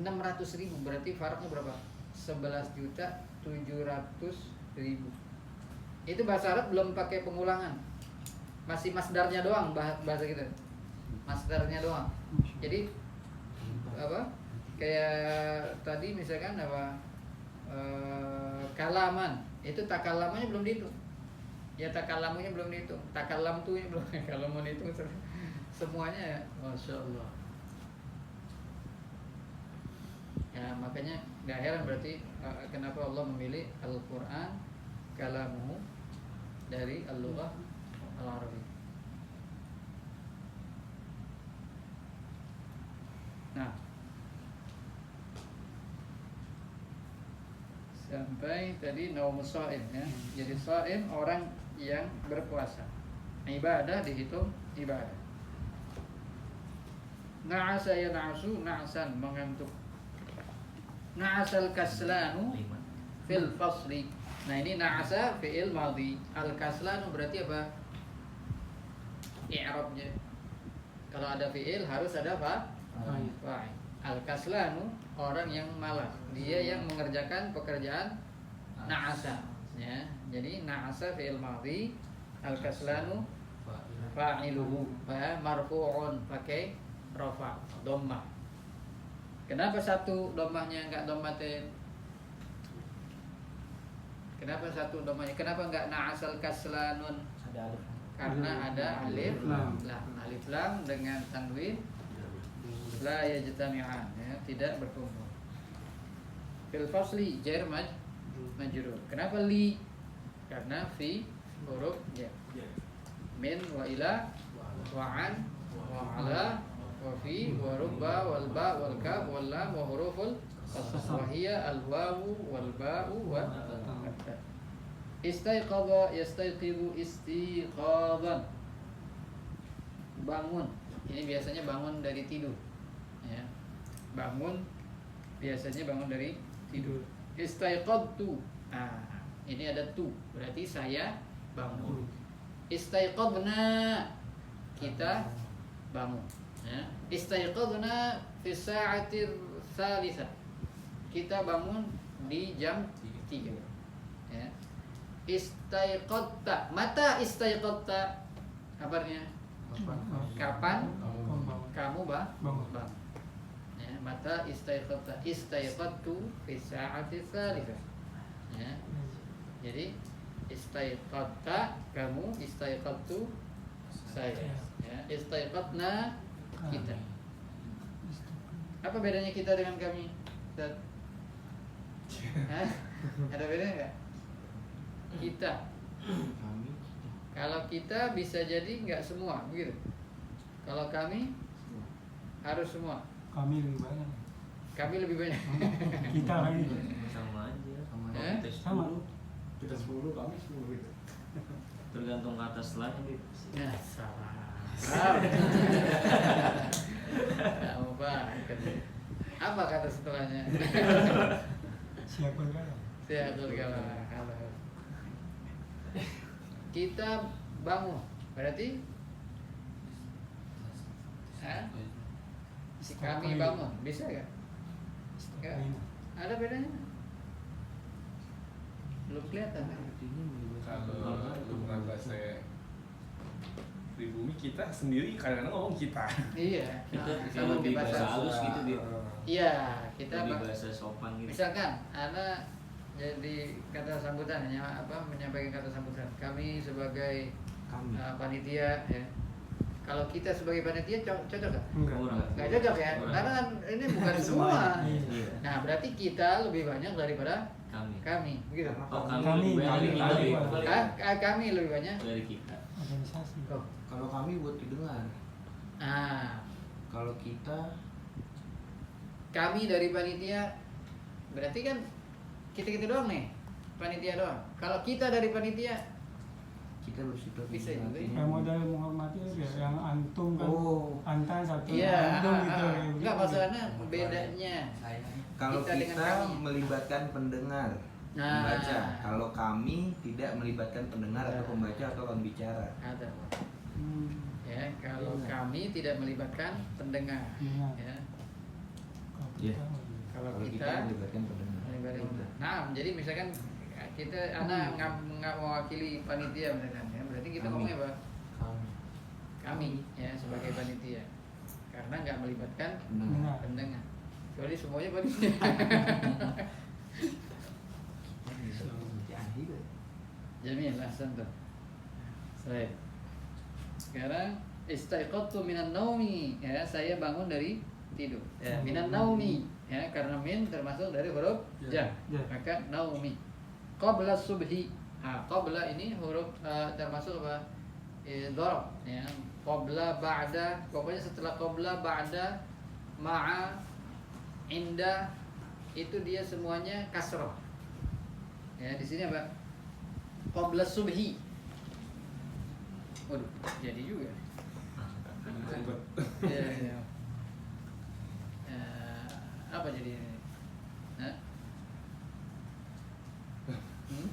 600.000 berarti faraknya berapa? 11.700.000. Itu bahasa Arab belum pakai pengulangan. Masih masdarnya doang bahasa kita. Masdarnya doang. Jadi apa? Kayak tadi misalkan apa? Kalaman. Itu takalamannya belum dihitung. Ya takalamunya belum dihitung. Takalam tuh belum. Kalau mau dihitung semuanya ya. Masya Allah. Ya makanya gak heran berarti kenapa Allah memilih Al-Quran kalamuhu dari Al-Lughah Al-Arabi. sampai tadi naumus shaim ya. Jadi shaim orang yang berpuasa. Ibadah dihitung ibadah. Na'asa ya na'su na'san mengantuk. Na'asal kaslanu fil fasli. Nah ini na'asa fi'il madhi. Al kaslanu berarti apa? I'rabnya. Kalau ada fi'il harus ada apa? Fa'il. Al kaslanu orang yang malas. Dia yang mengerjakan pekerjaan na'asa. Ya. Jadi na'asa fi'il madhi. Al kaslanu fa'iluhu. Marfu'un pakai rafa, dhammah. Kenapa satu dhammahnya enggak dhammatin? Kenapa satu dhammahnya? Kenapa enggak na'asal kaslanun? Ada alif. Karena ada alif lam. Alif lam dengan tanwin la yajtami'an, ya, tidak berkumpul. Fil fasli jar majrur. Kenapa li? Karena fi huruf ya. Min wa ila wa an wa ala wa fi wa rubba wal ba wal kaf wal lam wa huruful qasas wa hiya al wawu wal ba'u wa ta. Istaiqadha yastaiqidu istiqadan. Bangun. Ini biasanya bangun dari tidur. Ya. Bangun biasanya bangun dari tidur. Istaiqadtu. Ini ada tu, berarti saya bangun. Istaiqadna, kita bangun. Ya. Istaiqadna fi sa'atir tsalitsah. Kita bangun di jam 3. Ya. Istaiqadta. Mata istaiqadta? Kabarnya? Kapan kamu bangun? Ya, mata istaiqadta. Istaiqadtu fi sa'atir tsalitsah. Ya. Jadi istaiqadta kamu, istaiqadtu saya. Ya, istaiqadna kita. Apa bedanya kita dengan kami? Hah? Ada bedanya enggak? Kita. Kalau kita bisa jadi enggak semua, begitu. Kalau kami harus semua. Kami lebih banyak. Kami lebih banyak. Kita lagi. Sama aja. Eh? Sama. Kita 10, kami 10 gitu. Tergantung kata setelahnya, Bib. Nah, salah. Kamu banget. Apa kata setelahnya? Siapa kan? Siatul kalam. Kita bangun. Berarti si kami bangun. Bisa gak? Gak. Ada bedanya? Belum kelihatan kan? Kalau hubungan bahasa pribumi kita sendiri kadang-kadang ngomong kita. Iya. Kita Sama di lebih bahasa bahasa. halus gitu, Bib. Iya, kita Lebih bahasa sopan gitu. misalkan Ana jadi kata sambutan, menyampaikan kata sambutan. Kami sebagai panitia ya. Kalau kita sebagai panitia cocok gak? Enggak. Nggak cocok ya, Kurang. karena kan ini bukan semua. Iya. Nah, berarti kita lebih banyak daripada Kami. begitu. Oh, Kami, lebih banyak dari kita, kami. Bib. Kami lebih banyak. Dari kita. Organisasi. Oh. Kalau kami buat didengar. Kalau kita Kami dari panitia, berarti kan kita doang nih, panitia doang. Kalau kita dari panitia, kita bersikap Bisa juga ya. Yang modal menghormati ya, yang antum kan. Oh. Antan satu iya, antum gitu. nggak masalahnya bedanya. Kalau Kita dengan kita kami. melibatkan pendengar, Nah. pembaca. Kalau kami tidak melibatkan pendengar atau pembaca atau pembicara. Ada. Hmm. Ya, kalau Iya. kami tidak melibatkan pendengar. Iya. Ya, Kalau Iya. kita, kalau Kalau kita kita melibatkan pendengar. melibatkan. Nah, jadi misalkan kita anak nggak mewakili panitia misalkan, ya, berarti kita Kami. ngomongnya apa? Kami. Kami ya sebagai panitia, karena nggak melibatkan Pendengar. pendengar. Kecuali semuanya panitia. Jamil, ahsan tuh. Baik. Sekarang istaiqadtu minan naumi, ya, saya bangun dari tidur. Ya, minan naumi, ya, karena min termasuk dari huruf ja. Ya. Maka naumi. Qabla subhi. Qabla ini huruf termasuk apa? Dharab, ya. Qabla, ba'da, pokoknya setelah qabla, ba'da, ma'a, inda, itu dia semuanya kasroh. Ya, di sini apa? Qabla subhi. Waduh, jadi juga. Ribet. Ya, ya. Apa jadi ini? Hah? Hmm?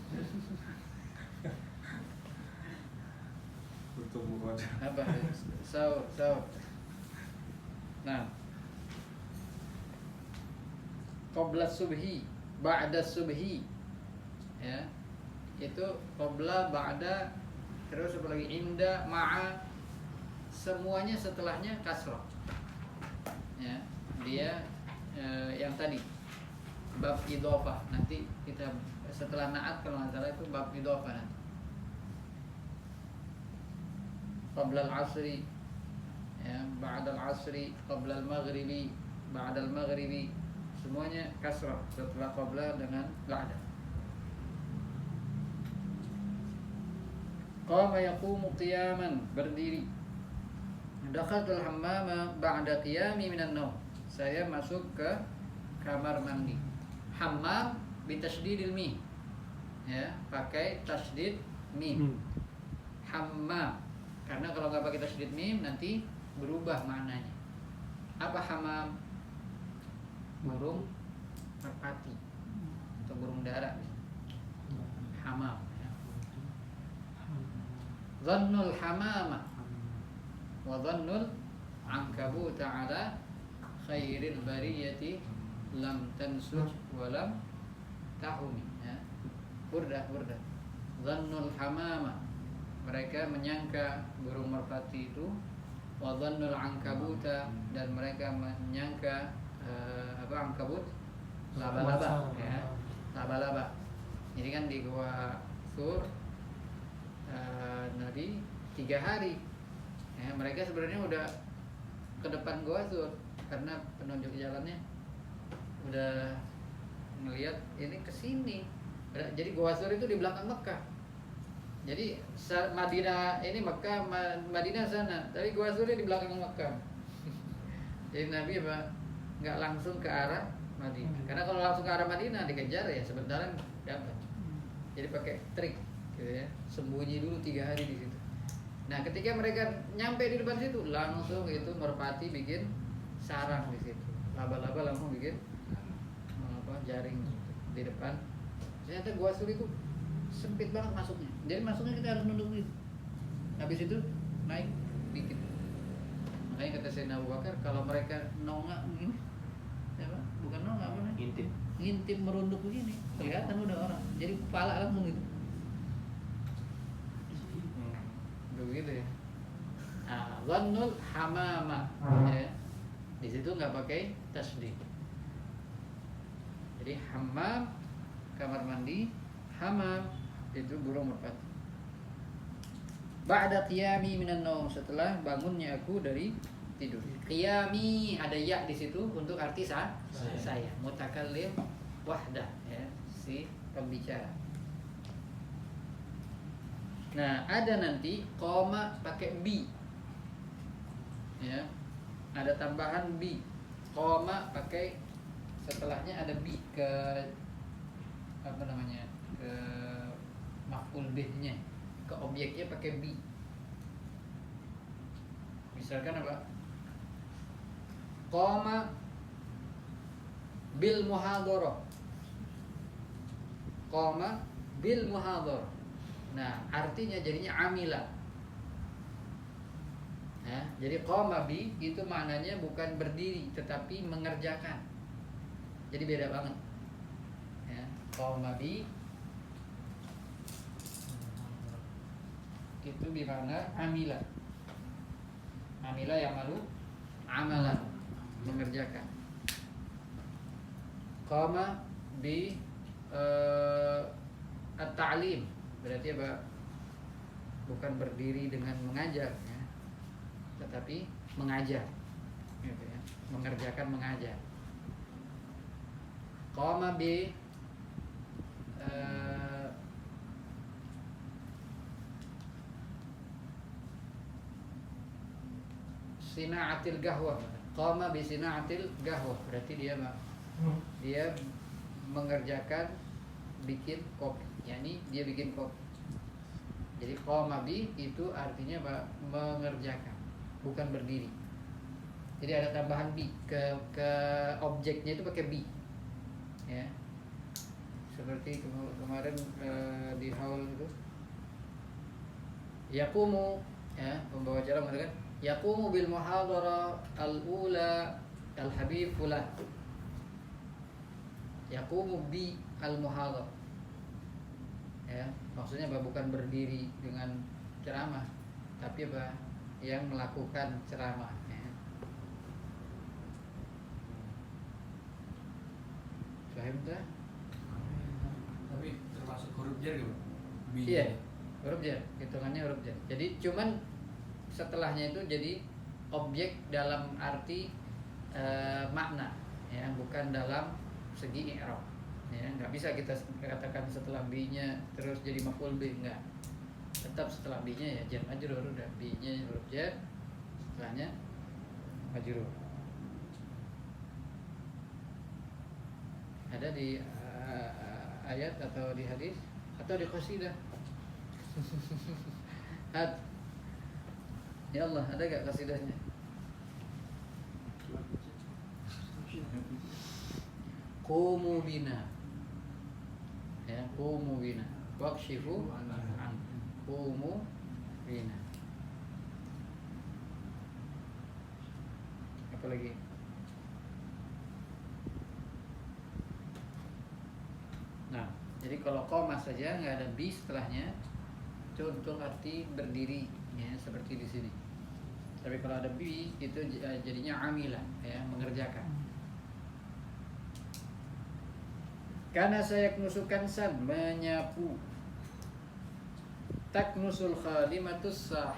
Bertemu pada Apa? So. Nah, qabla subhi, ba'da subhi. Ya. Itu qabla, ba'da, terus apa lagi? Inda, ma'a, semuanya setelahnya kasrah. Ya, dia yang tadi bab idhofah, nanti kita setelah na'at kalau nggak salah itu bab idhofah nanti. Qabla al-asri, ya, ba'da al-asri, qabla al-maghribi, ba'da al-maghribi, semuanya kasrah setelah qabla dengan ba'da. Qama yaqumu qiyaman, berdiri. Dakhaltul hammama ba'da qiyami minan naum. Saya masuk ke kamar mandi. Hammam bitasydidil mim. Ya, pakai tasydid mim. Hammam. Karena kalau nggak pakai tasydid mim nanti berubah maknanya. Apa hammam? Burung merpati atau burung dara. Hammam. Dhannul hamama wa dhannul ankabuta ala khairil bariyati lam tansuj wa lam tahumi, ya. Burdah. Dhannul hamama, mereka menyangka burung merpati itu. Wa dhannul ankabuta, dan mereka menyangka angkabut, laba-laba, ya. Laba-laba. Jadi kan di gua Sur Nabi 3 hari, ya, mereka sebenarnya udah ke depan gua Sur, karena penunjuk jalannya udah ngelihat ini kesini. Jadi gua Sur itu di belakang Mekah. Jadi Madinah ini Mekah, Madinah sana, tapi gua Sur di belakang Mekah. Jadi Nabi apa nggak langsung ke arah Madinah, karena kalau langsung ke arah Madinah dikejar ya sebentaran dapat. Jadi pakai trik gitu ya, sembunyi dulu 3 hari di situ. Nah, ketika mereka nyampe di depan situ, langsung itu merpati bikin sarang di situ, laba-laba langsung bikin jaring di depan. Ternyata gua Sur itu sempit banget masuknya, jadi masuknya kita harus nunduk gitu. Habis itu naik dikit. Makanya kata Sayyidina Abu Bakar, kalau mereka nongak begini, bukan nongak, apa namanya? Ngintip merunduk begini, kelihatan udah orang. Jadi kepala langsung gitu. Begitu ya. Nah, dhannul hamama, ya. Di situ nggak pakai tasydid. Jadi hammam kamar mandi, hamam itu burung merpati. Ba'da qiyami minan naum, setelah bangunnya aku dari tidur. Qiyami ada ya di situ untuk arti saya. Mutakallim wahdah, ya, si pembicara. Nah, ada nanti koma pakai bi, ya, ada tambahan bi. Koma pakai setelahnya ada bi ke apa namanya, ke maf'ul bih-nya, ke objeknya pakai bi. Misalkan apa? Qama bil muhadharah. Qama bil muhadharah. Nah, artinya jadinya amila. Ya, jadi qama bi itu maknanya bukan berdiri tetapi mengerjakan. Jadi beda banget. Ya, qama bi itu bermakna amila. Amila yang malu amalan, mengerjakan. Qama bi at-ta'lim, berarti apa? Bukan berdiri dengan mengajar, ya, tetapi mengajar, gitu ya, mengerjakan mengajar. Qama bi sina'atil gahwah. Qama bi sina'atil gahwah, berarti dia mengerjakan bikin kopi, yakni dia bikin kopi. Jadi qama bi itu artinya apa? Mengerjakan, bukan berdiri. Jadi ada tambahan bi ke objeknya itu pakai bi, ya. Seperti kemarin di haul itu, yaqumu, ya, pembawa acara mengatakan yaqumu bil muhadharah al-ula al-habib fulan. Yaqumu bi al-muhadharah. Ya, maksudnya apa? Bukan berdiri dengan ceramah, tapi apa? Yang melakukan ceramah, ya. Paham tak? Tapi termasuk huruf jar gitu. Iya, huruf jar, hitungannya huruf jar. Jadi cuman setelahnya itu jadi objek dalam arti makna, ya, bukan dalam segi i'rab. Ya, nggak bisa kita katakan setelah b-nya terus jadi maf'ul bih, enggak. Tetap setelah b-nya ya jar majrur, udah b-nya huruf jar, setelahnya majrur. Ada di ayat atau di hadis atau di qasidah. Ya Allah, ada gak qasidahnya? Qumu bina, ya, qumu bina wakshifu an, qumu bina. Apa lagi? Nah, jadi kalau koma saja nggak ada bi setelahnya, itu untuk arti berdiri, ya, seperti di sini. Tapi kalau ada bi itu jadinya amila, ya, mengerjakan. Karena saya knusukan san, menyapu. Taknusul khadimatus sah.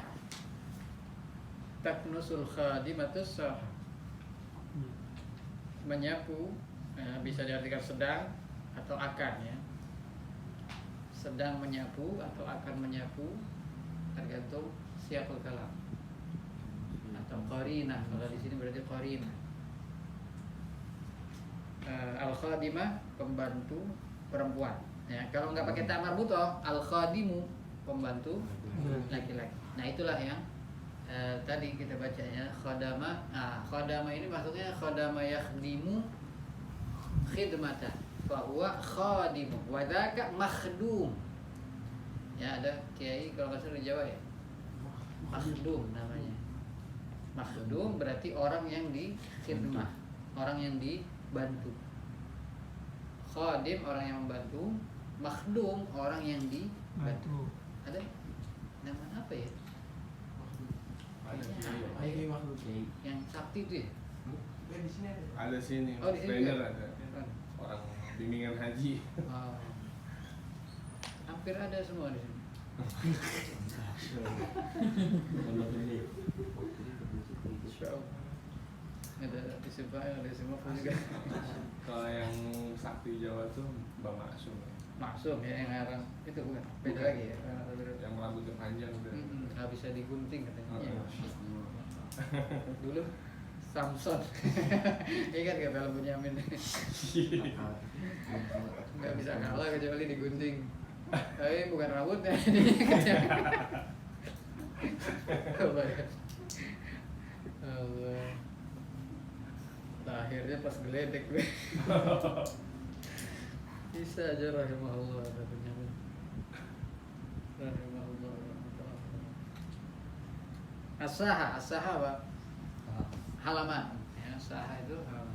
Taknusul khadimatus sah. Menyapu, ya, bisa diartikan sedang atau akan, ya. Sedang menyapu atau akan menyapu tergantung siapul kalam atau qarinah. Kalau di sini berarti qarinah. Al-khadimah pembantu perempuan, ya. Kalau nggak pakai ta marbuthah, al-khadimu pembantu laki-laki. Nah, itulah yang tadi kita bacanya khadama. Nah, khadama ini maksudnya khadama yakhdimu khidmatan, fahuwa khadimu wa dzaka makhdum. Ya, ada kiai kalau nggak salah di Jawa, ya, makhdum namanya. Makhdum berarti orang yang di khidmah, orang yang dibantu. Khadim orang yang membantu, makhdum orang yang dibantu. Ada nama apa ya? Yang sakti itu ya? Ada sini, Oh, di sini trainer juga? ada. Orang bimbingan haji. Oh. Hampir ada semua di sini. Insyaallah. Ada di Subang, ada di Singapura juga. Kalau yang sakti Jawa tuh Mbak Maksum, Maksum, ya, yang ngarang itu bukan? Beda lagi, ya? yang rambutnya panjang udah. Nggak bisa digunting katanya. Oh, Ya. iya. Dulu Samson, ingat gak film Bunyamin? Nggak bisa kalah kecuali digunting. Tapi bukan rambutnya ini. Allah. Allah. Akhirnya pas geledek gue. Bisa aja rahimahullah ada Bunyamin. Rahimahullah. As-saha, as-saha Pak. Halaman, ya, saha itu halaman.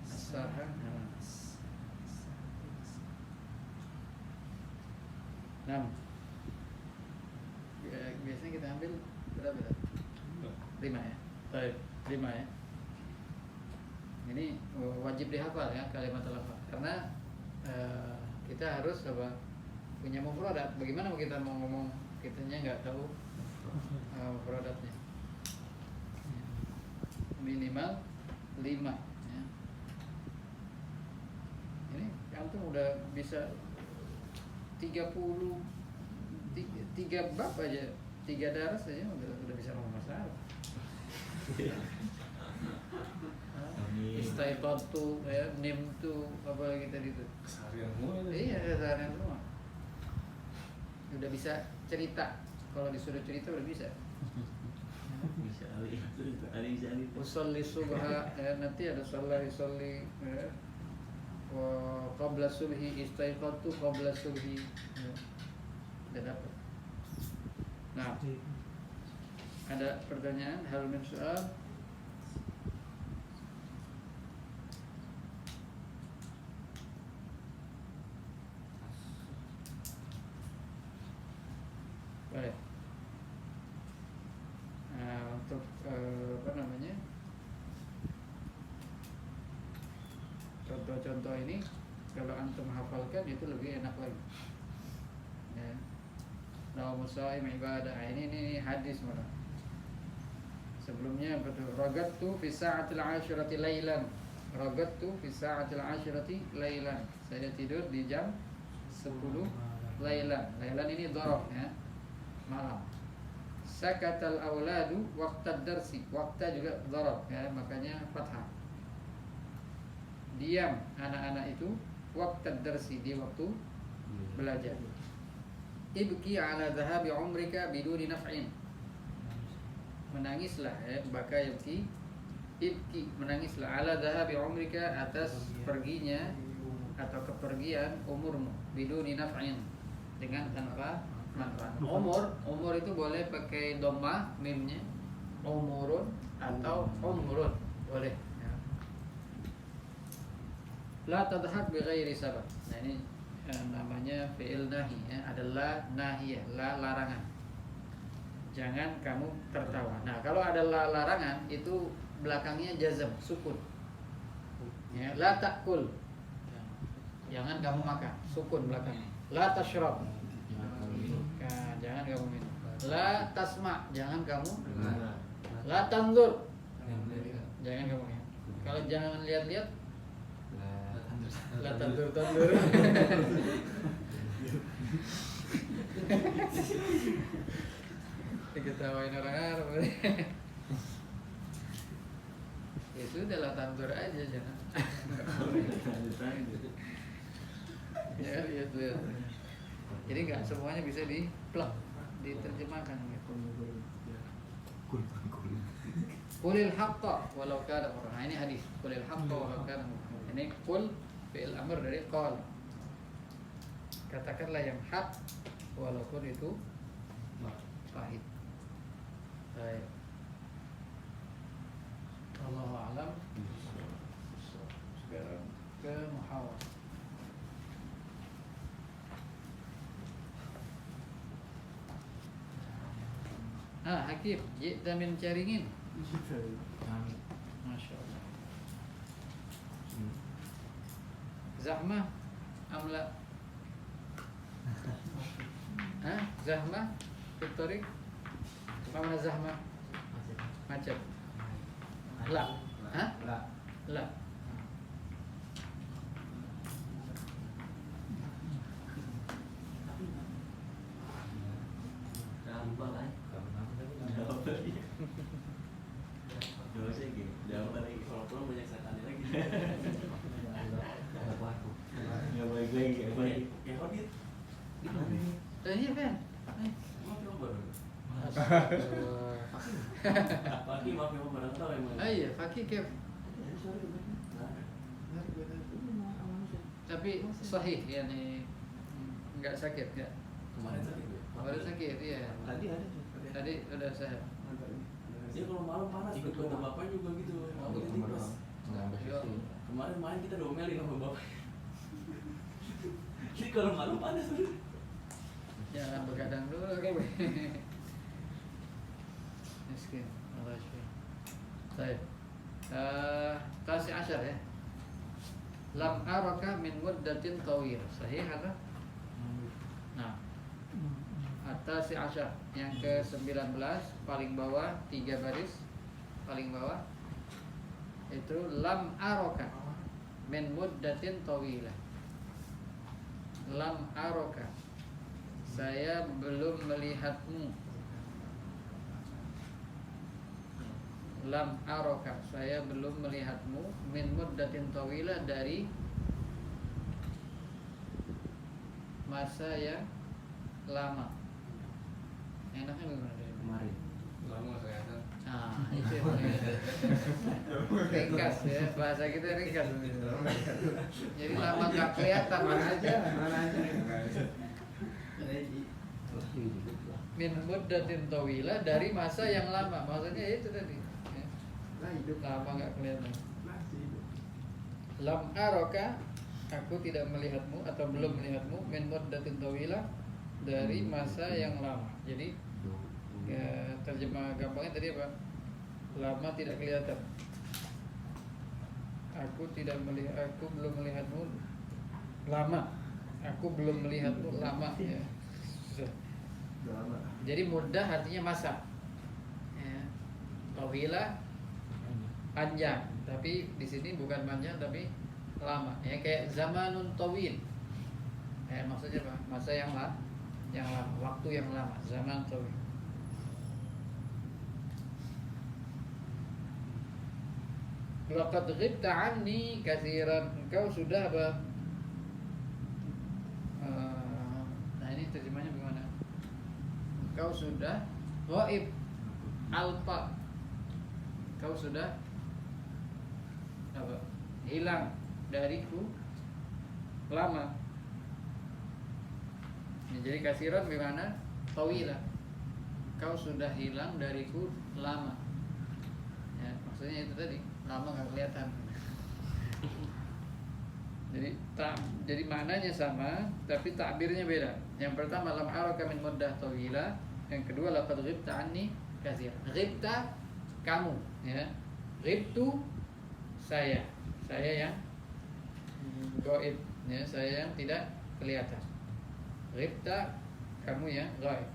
As-saha halaman. 6. Biasanya kita ambil berapa? 5 ya. Baik, 5 ya. Ini wajib dihafal, ya, kalimat lafaz. Karena kita harus apa? Punya mufradat. Bagaimana kita mau ngomong kitanya nggak tahu mufradatnya. Minimal 5, ya. Ini antum udah bisa 3 bab aja, 3 daras aja udah bisa ngomong bahasa Arab. Istaiqadtu, ya, nimtu, apa lagi tadi itu? Keseharian semua itu. Iya, keseharian semua. Udah bisa cerita. Kalau disuruh cerita udah bisa. Bisa Ali bisa Ali. Usolli subha, ya, nanti ada salat usolli, ya. Wa qabla subhi istaiqadtu qabla subhi. Ya. Udah dapat. Nah, ada pertanyaan? Hal min soal? Baik. Nah, untuk apa namanya? Contoh-contoh ini kalau antum hafalkan itu lebih enak lagi. Ya. Naumu shaim ibadah. Ini hadis malah. Sebelumnya betul. Ragattu fi sa'atil 'asyrati lailan. Ragattu fi sa'atil 'asyrati lailan. Saya tidur di jam 10 lailan. Lailan ini dhorof ya. Malam. Sakatal auladu waqtad darsi. Waqta juga dhorof ya, makanya fathah. Diam anak-anak itu waqtad darsi, di waktu belajar. Ibki ala dhahabi umrika biduni naf'in. Menangislah ya, baka yabki. Ibki, menangislah ala dhahabi umrika, atas perginya atau kepergian umurmu biduni naf'in, dengan tanpa manfaat. Umur itu boleh pakai dhammah mimnya, umurun atau umrun boleh ya. La tadhhak bi ghairi sabab. Nah ini namanya fi'il nahi ya, adalah nahiyah, la larangan. Jangan kamu tertawa. Nah, kalau ada la larangan itu belakangnya jazm, sukun. Ya, la ta'kul. Jangan kamu makan, sukun belakangnya. La tashrab. Nah, jangan kamu minum. La tasma, jangan kamu. La tandur. Jangan kamu lihat. Kalau jangan lihat-lihat, la tandur. Diketawain orang Arab. Ya sudah lah, tandur aja jangan. Ya lihat. Jadi nggak semuanya bisa diplak, diterjemahkan gitu. Qulil haqqa walau kana murran. Nah, ini hadis. Qulil haqqa walau kana murran. Ini qul fi'il amr dari qal. Katakanlah yang hak walaupun itu pahit. Baik. Wallahu a'lam. Sekarang ke muhawar. Hakim, jita min caringin. Masya Allah. Zahmah amla. Zahmah Fiktorik. Apa mana zahmah? Macet. La. La. Jawab lagi. Kalau pulang banyak setan lagi. Nggak baik lagi. Ya Hodit. Iya kan? Maaf ya baru. Pagi maaf ya baru tahu emang. Iya, Fakih kef. Tapi sahih yani enggak sakit ya. Kemarin sakit ya? Kemarin sakit iya. Tadi udah sehat. Dia kalau malam panas, ikut kata bapak juga gitu. Mau tipes. Kemarin main kita domelin sama bapak. Jadi kalau malam panas udah. Jangan begadang dulu kan. Miskin. Allah syukur. Baik. Tasi asyar ya. Lam araka min muddatin tawil. Sahih atau? Nah. Tasi asyar yang ke-19 paling bawah 3 baris paling bawah itu lam araka min muddatin tawilah. Lam araka, saya belum melihatmu lam aroka, saya belum melihatmu, min muddatin tawilah, dari masa yang lama. Enaknya gimana dari Kemarin. Lama kelihatan. Nah, itu yang ringkas ya, bahasa kita ringkas. Jadi lama nggak kelihatan, mana aja. Min muddatin tawilah, dari masa yang lama. Maksudnya itu tadi ya. Lama nggak kelihatan. Lam aroka, aku tidak melihatmu atau belum melihatmu, min muddatin tawilah, dari masa yang lama. Jadi ya, terjemah gampangnya tadi apa? Lama tidak kelihatan. Aku belum melihatmu lama. Aku belum melihatmu lama ya. Jadi mudah artinya masa. Ya. Tawilah panjang, tapi di sini bukan panjang tapi lama. Ya kayak zamanun tawil. Maksudnya apa? Masa yang lama, waktu yang lama, zaman tawil. Laqad ghibta anni katsiran, engkau sudah apa? Nah ini terjemahnya bagaimana? Engkau sudah ghaib, alfa. Engkau sudah apa? Hilang dariku lama. Ya, jadi katsiran bagaimana? Tawilah. Engkau sudah hilang dariku lama. Ya, maksudnya itu tadi. Lama nggak kelihatan. Jadi maknanya sama, tapi takbirnya beda. Yang pertama lam araka min muddah tawilah, yang kedua laqad ghibta anni katsir. Ghibta kamu, ya. Ghibtu saya yang gaib, ya, saya yang tidak kelihatan. Ghibta kamu yang gaib,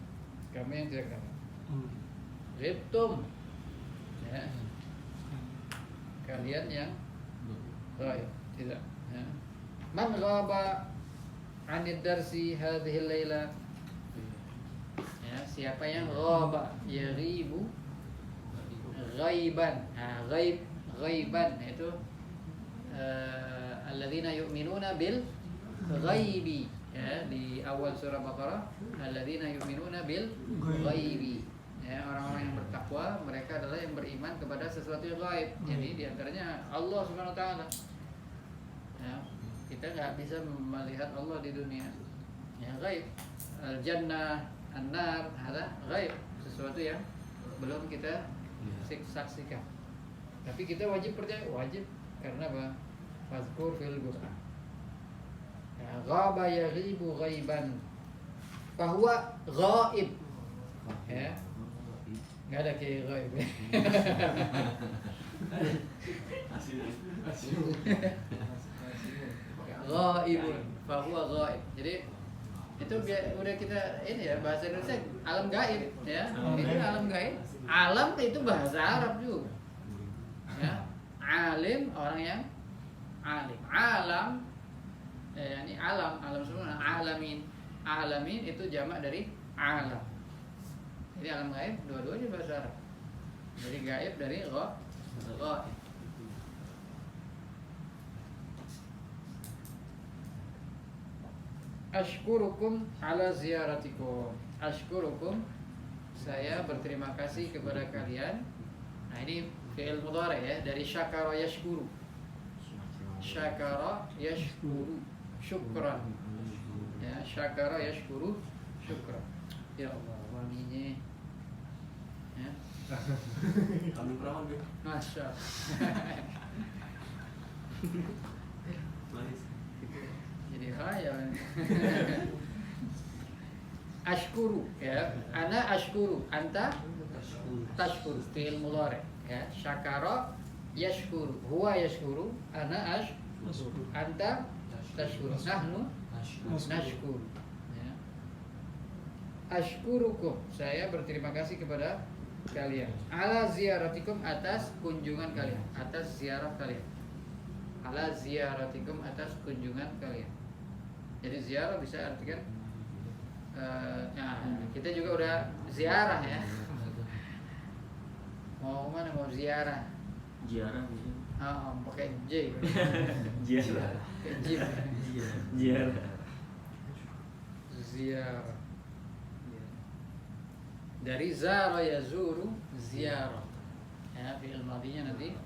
kamu yang tidak kelihatan. Ghibtum, ya. Kalian yang ghaib, tidak ya. Man ghaba 'anid darsi hadhihi laila, ya, siapa yang ghaba, yaghibu ghaiban. Ghaiban itu alladzina yu'minuna bil ghaibi, ya, di awal surah Baqarah, alladzina yu'minuna bil ghaibi. Ya, orang-orang yang bertakwa, mereka adalah yang beriman kepada sesuatu yang gaib. Jadi diantaranya Allah Subhanahu Wa Taala. Ya, kita nggak bisa melihat Allah di dunia. Ya, gaib. Al-Jannah, An-Nar, ada gaib, sesuatu yang belum kita saksikan. Tapi kita wajib percaya, wajib, karena apa? Fazkur fil Qur'an. Ya, ghaba yaghibu ghaiban, fahuwa ghaib. Ya. Nggak ada kayak gaib. Ghaibun, fahuwa ghaib. Jadi itu udah kita ini ya, bahasa Indonesia alam gaib, ya. Itu alam gaib. Alam itu bahasa Arab juga. Ya. Alim, orang yang alim. Alam, ini alam semua. Alamin itu jamak dari alam. Jadi alam gaib dua-duanya bahasa Arab. Jadi gaib dari ghaib. Ashkurukum ala ziyaratikum. Ashkurukum, saya berterima kasih kepada kalian. Nah ini fi'il mudhari ya, dari syakara yashkuru. Syakara yashkuru, syukran. Ya, syakara yashkuru, syukran. Ya Allah, wanginya. Ya. Kambing perawan gue. Masya Allah. Manis. Jadi khayal. Ashkuru, ya. Ana ashkuru, anta tashkuru. Fi'il mudhari, ya. Syakara yashkuru, huwa yashkuru, ana ashkuru, anta tashkuru, nahnu nashkuru. Ya. Ashkurukum, saya berterima kasih kepada kalian. Ala ziyaratikum, atas kunjungan kalian, atas ziarah kalian. Ala ziyaratikum, atas kunjungan kalian. Jadi ziarah bisa artikan nah, kita juga udah ziarah ya. Mau mana? Mau ziarah. Ziarah bisa. Pakai J. Ziarah. Pakai J. Ziarah. Ziarah. Dari zara yazuru ziarah. Ya, fi'il madhinya nanti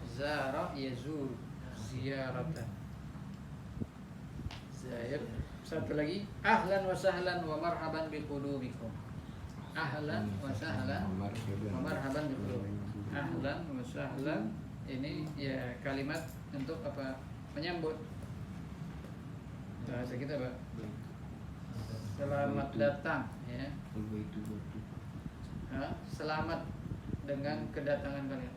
zara yazuru ziyaratan. Zaid. Satu lagi, ahlan wa sahlan wa marhaban bi qulubikum. Ahlan wa sahlan wa marhaban bi qulubikum. Ahlan wa sahlan ini ya kalimat untuk apa? Menyambut. Bahasa kita, Pak. Selamat datang, ya. Selamat dengan kedatangan kalian.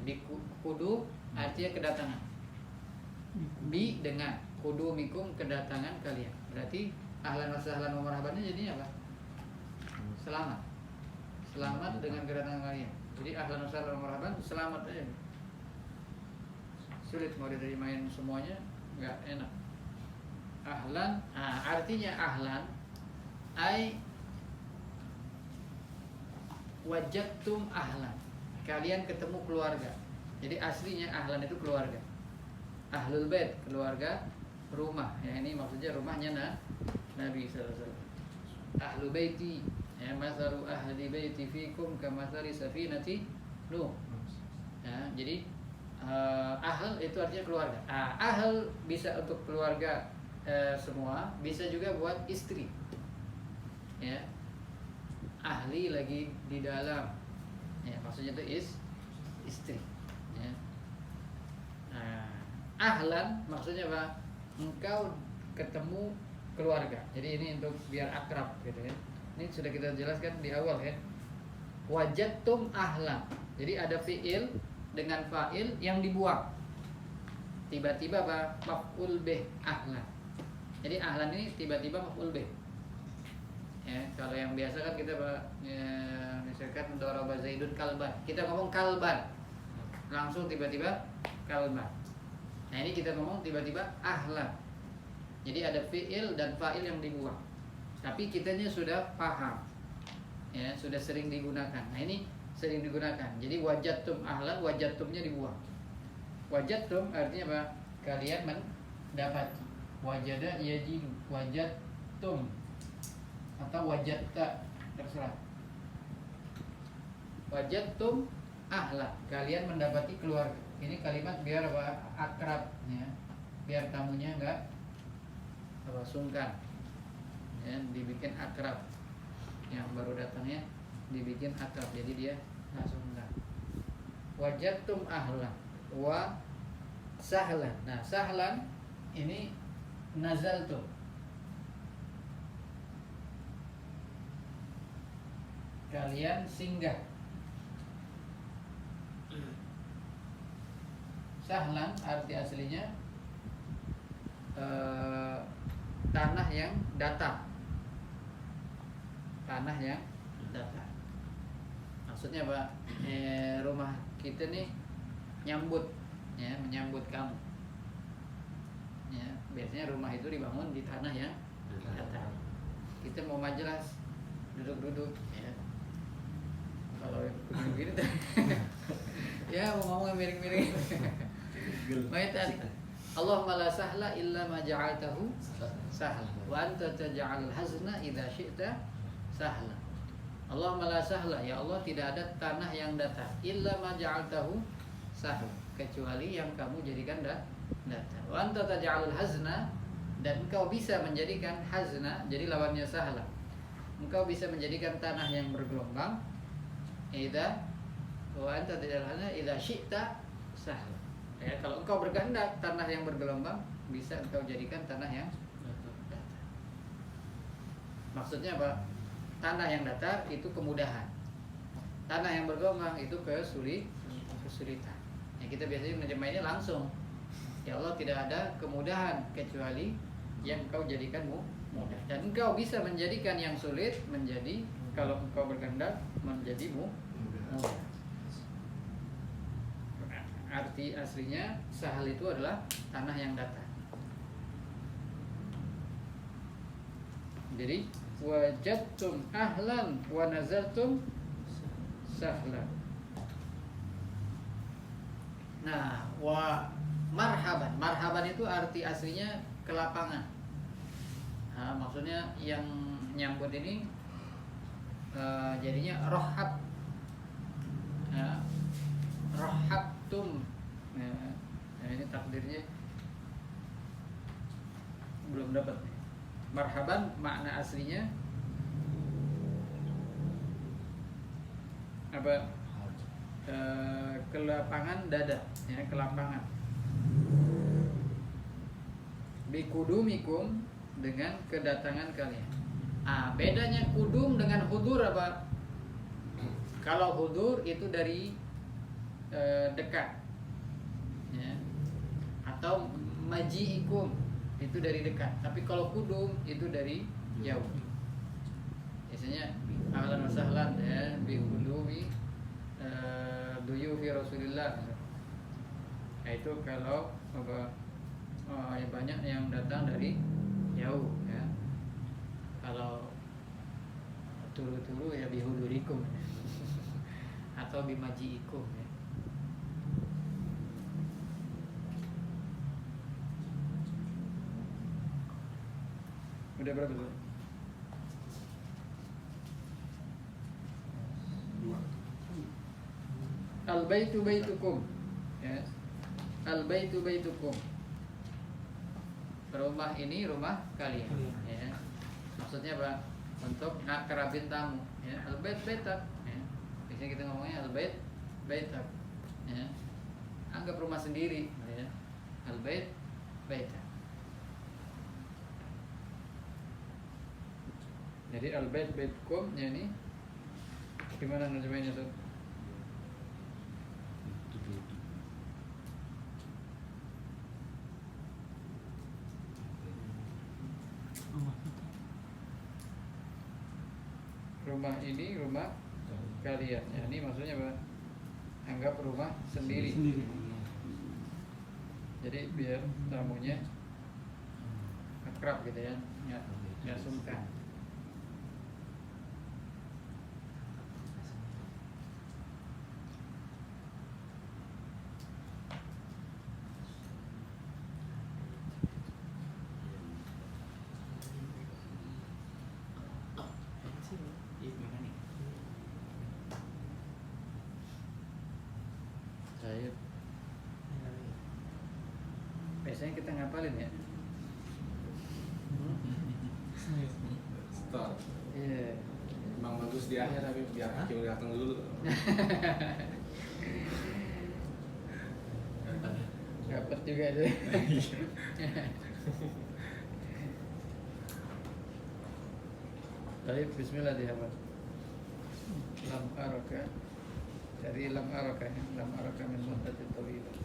Di kudu artinya kedatangan. Bi dengan kudu mikum kedatangan kalian. Berarti ahlan wa sahlan wa marhabannya jadinya apa? Selamat. Selamat dengan kedatangan kalian. Jadi ahlan wa sahlan wa marhaban selamat aja. Sulit mau diterimain semuanya, nggak enak. Ahlan, artinya ahlan ai wajadtum ahlan. Kalian ketemu keluarga. Jadi aslinya ahlan itu keluarga. Ahlul bait, keluarga rumah. Ya, ini maksudnya rumahnya Nabi sallallahu alaihi wasallam. Ahlu baiti, ya masalu ahli baiti fikum kamathali safinati Nuh. Ya, jadi ahl itu artinya keluarga. Ahl bisa untuk keluarga semua, bisa juga buat istri. Ya. Ahli lagi di dalam. Ya, maksudnya itu istri. Ya. Ahlan maksudnya apa? Engkau ketemu keluarga. Jadi ini untuk biar akrab gitu ya. Ini sudah kita jelaskan di awal ya. Wajadtum ahlan. Jadi ada fiil dengan fa'il yang dibuang. Tiba-tiba apa? Maf'ul bih ahlan. Jadi ahlan ini tiba-tiba maf'ul bih. Ya, kalau yang biasa kan kita misalkan daraba Zaidun kalban. Kita ngomong kalban. Langsung tiba-tiba kalban. Nah, ini kita ngomong tiba-tiba ahlan. Jadi ada fi'il dan fa'il yang dibuang. Tapi kitanya sudah paham. Ya, sudah sering digunakan. Nah, ini sering digunakan. Jadi wajadtum ahlan, wajadtumnya dibuang. Wajadtum artinya apa? Kalian mendapati. Wajada yajidu, wajadtum atau wajadta, terserah. Wajadtum ahlan, kalian mendapati keluarga. Ini kalimat biar apa? Akrab ya. Biar tamunya enggak apa sungkan. Ya, dibikin akrab. Yang baru datangnya dibikin akrab. Jadi dia enggak sungkan. Wajadtum ahlan wa sahlan. Nah, sahlan ini nazaltum. Kalian singgah. Sahlan arti aslinya tanah yang datar. Tanah yang datar. Maksudnya apa? Rumah kita nih nyambut, ya, menyambut kamu. Ya, biasanya rumah itu dibangun di tanah yang datar. Kita mau majelis duduk-duduk, ya. Kalau begini ya mau ngomong miring-miring. Maitan Allahumma la sahla illa ma ja'altahu sahla wa anta taj'alul hazna idza syi'ta sahla. Allahumma la sahla, ya Allah tidak ada tanah yang datar illa ma ja'altahu sahla, kecuali yang kamu jadikan datar. Wa anta taj'alul hazna, dan engkau bisa menjadikan hazna, jadi lawannya sahla. Engkau bisa menjadikan tanah yang bergelombang idza wa anta taj'alul hazna idza syi'ta sahla. Ya, kalau engkau berkehendak tanah yang bergelombang, bisa engkau jadikan tanah yang datar. Maksudnya apa? Tanah yang datar itu kemudahan. Tanah yang bergelombang itu kesulitan. Ya, kita biasanya menerjemahnya langsung. Ya Allah, tidak ada kemudahan kecuali yang engkau jadikan mudah. Dan engkau bisa menjadikan yang sulit menjadi, kalau engkau berkehendak, menjadi mudah. Arti aslinya sahal itu adalah tanah yang datar. Jadi wajadtum ahlan wa nazaltum sahlan. Nah, wa marhaban. Marhaban itu arti aslinya kelapangan. Nah, maksudnya yang nyambut ini jadinya rohab. Ya, rohabtum. Nah, ini takdirnya belum dapat. Marhaban makna aslinya apa? Kelapangan dada, ya, kelapangan. Bikudumikum, dengan kedatangan kalian. Bedanya kudum dengan hudur apa? Kalau hudur itu dari dekat, ya. Atau maji'ikum itu dari dekat. Tapi kalau kudum itu dari jauh. Biasanya ahlan wa sahlan, ya, bikudumi duyufi Rasulillah. Nah, itu kalau banyak yang datang dari jauh, ya. Kalau turu-turu ya bihudurikum atau bimajiikum, ya. Udah berapa tuh? 2. Al-baitu baitukum, ya. Al-baitu baitukum. Rumah ini rumah kalian, ya. Maksudnya apa? Untuk kerabin tamu, ya. Al-bait baitak, ya. Biasanya kita ngomongnya al-bait baitak, ya. Anggap rumah sendiri, ya. Al-bait baitak. Jadi al-bait baitukum, ya, ini gimana nerjemahinnya tuh? Rumah ini rumah kalian, ya. Ini maksudnya apa? Anggap rumah sendiri. Jadi biar tamunya akrab gitu, ya, nggak sungkan. Saya biasanya kita ngapalin, ya. Store. Iya. Emang bagus di akhir tapi biar Akil datang dulu. Dapat juga deh. Baik, bismillah dihafal. Lam araka, dari lam araka, ya. Lam araka min muddatin tawilah.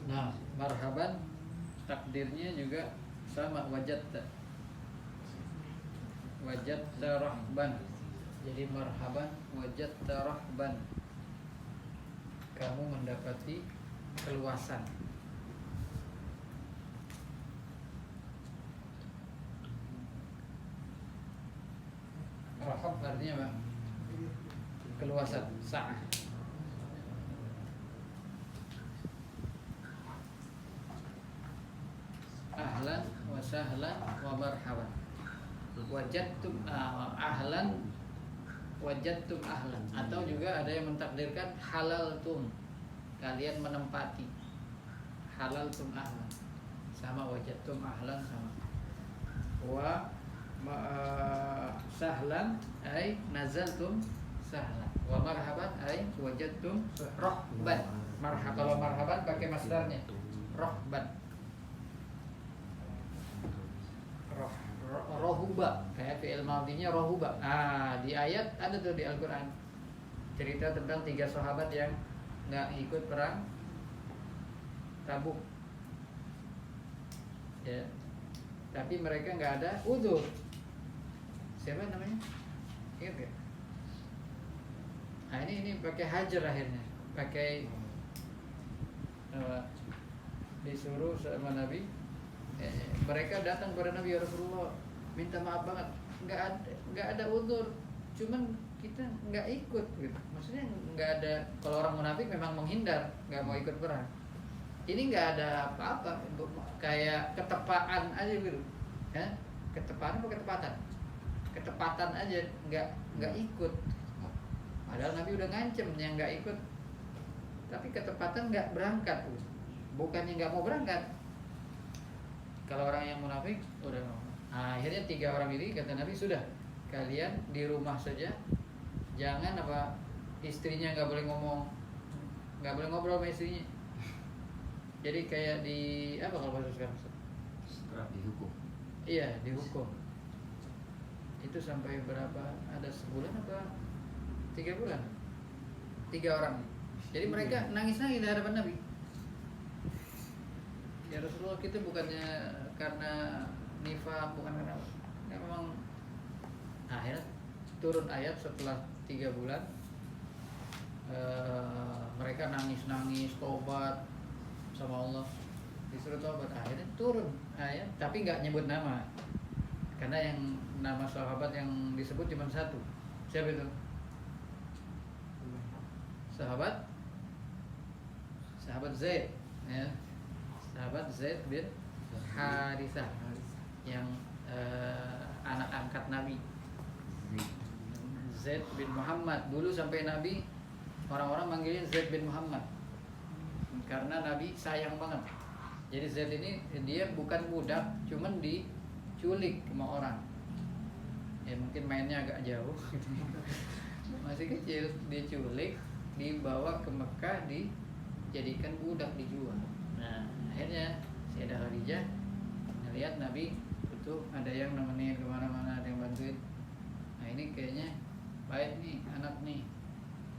Nah, marhaban takdirnya juga sama, wajatta rahban. Jadi marhaban wajatta rahban, kamu mendapati keluasan. Rahab artinya apa? Keluasan, sa'ah. Ahlan wa sahlan wa marhaban. Wajadtum ahlan wajadtum ahlan, atau juga ada yang mentakdirkan halaltum, kalian menempati. Halaltum ahlan sama wajadtum ahlan sama. Wa sahlan ay nazaltum sahlan. Wa marhaban ay wajadtum rohban. Kalau marhaban pakai masdarnya rohban. Rohuba, kayak fi'il madhinya rohuba. Di ayat ada tuh di Al-Quran cerita tentang 3 sahabat yang nggak ikut perang Tabuk, ya, tapi mereka nggak ada udzur. Siapa namanya? Ingat gak? Ini pakai hajar akhirnya, pakai disuruh sama Nabi. Mereka datang kepada Nabi, ya Rasulullah, minta maaf banget, nggak ada udzur, cuman kita nggak ikut gitu. Maksudnya nggak ada, kalau orang munafik memang menghindar, nggak mau ikut perang. Ini nggak ada apa-apa, kayak ketepaan aja gitu, ya, ketepaan apa ketepatan? Ketepatan aja, nggak ikut. Padahal Nabi udah ngancem yang nggak ikut, tapi ketepatan nggak berangkat, bukannya nggak mau berangkat. Kalau orang yang munafik udah mau. Akhirnya 3 orang ini kata Nabi, sudah, kalian di rumah saja, jangan apa, istrinya nggak boleh ngomong, nggak boleh ngobrol sama istrinya. Jadi kayak di apa kalau bahasa sekarang? Dihukum. Iya, dihukum. Itu sampai berapa? Ada sebulan apa 3 bulan? 3 orang. Jadi mereka nangis-nangis di hadapan Nabi. Ya Rasulullah, kita bukannya karena nifaq, bukan karena ya memang. Akhirnya turun ayat setelah 3 bulan, mereka nangis-nangis tobat sama Allah, disuruh tobat. Akhirnya turun ayat, tapi nggak nyebut nama, karena yang nama sahabat yang disebut cuma 1. Siapa itu? Sahabat Zaid, ya. Sahabat Zaid bin Harithah, yang anak angkat Nabi. Zaid bin Muhammad. Dulu sampai Nabi, orang-orang manggilnya Zaid bin Muhammad karena Nabi sayang banget. Jadi Zaid ini dia bukan budak, cuman diculik sama orang. Ya mungkin mainnya agak jauh. Masih kecil, diculik, dibawa ke Mekah, dijadikan budak, dijual. Nah, akhirnya Sayyidah Khadijah ngelihat Nabi itu ada yang nemenin kemana-mana, ada yang bantuin. Nah ini kayaknya baik nih, anak nih,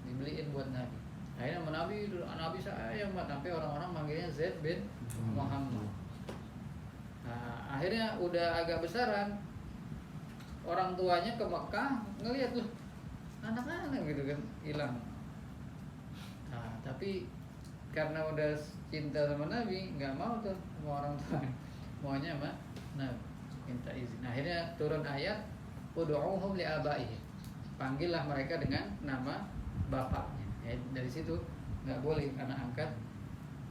dibeliin buat Nabi. Akhirnya Nabi sayang banget, sampai orang-orang manggilnya Zaid bin Muhammad. Nah, akhirnya udah agak besaran, orang tuanya ke Mekah ngelihat loh, anak-anak gitu kan hilang. Nah, tapi karena udah cinta sama Nabi, nggak mau tuh sama orang tua, maunya sama Nabi, minta izin. Akhirnya turun ayat, ud'uhum li'abaihim, panggillah mereka dengan nama bapaknya. Ya, dari situ nggak boleh anak angkat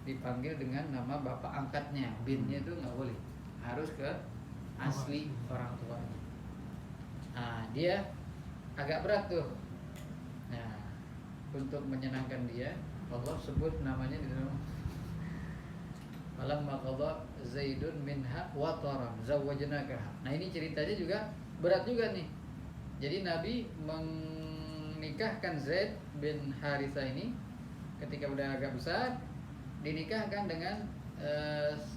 dipanggil dengan nama bapak angkatnya, binnya itu nggak boleh, harus ke asli orang tuanya. Nah, dia agak berat tuh. Nah, untuk menyenangkan dia, Allah sebut namanya di dalam Falamma qadha Zaidun minha wataran zawwajnakaha. Nah, ini ceritanya juga berat juga nih. Jadi Nabi menikahkan Zaid bin Harithah ini ketika udah agak besar, dinikahkan dengan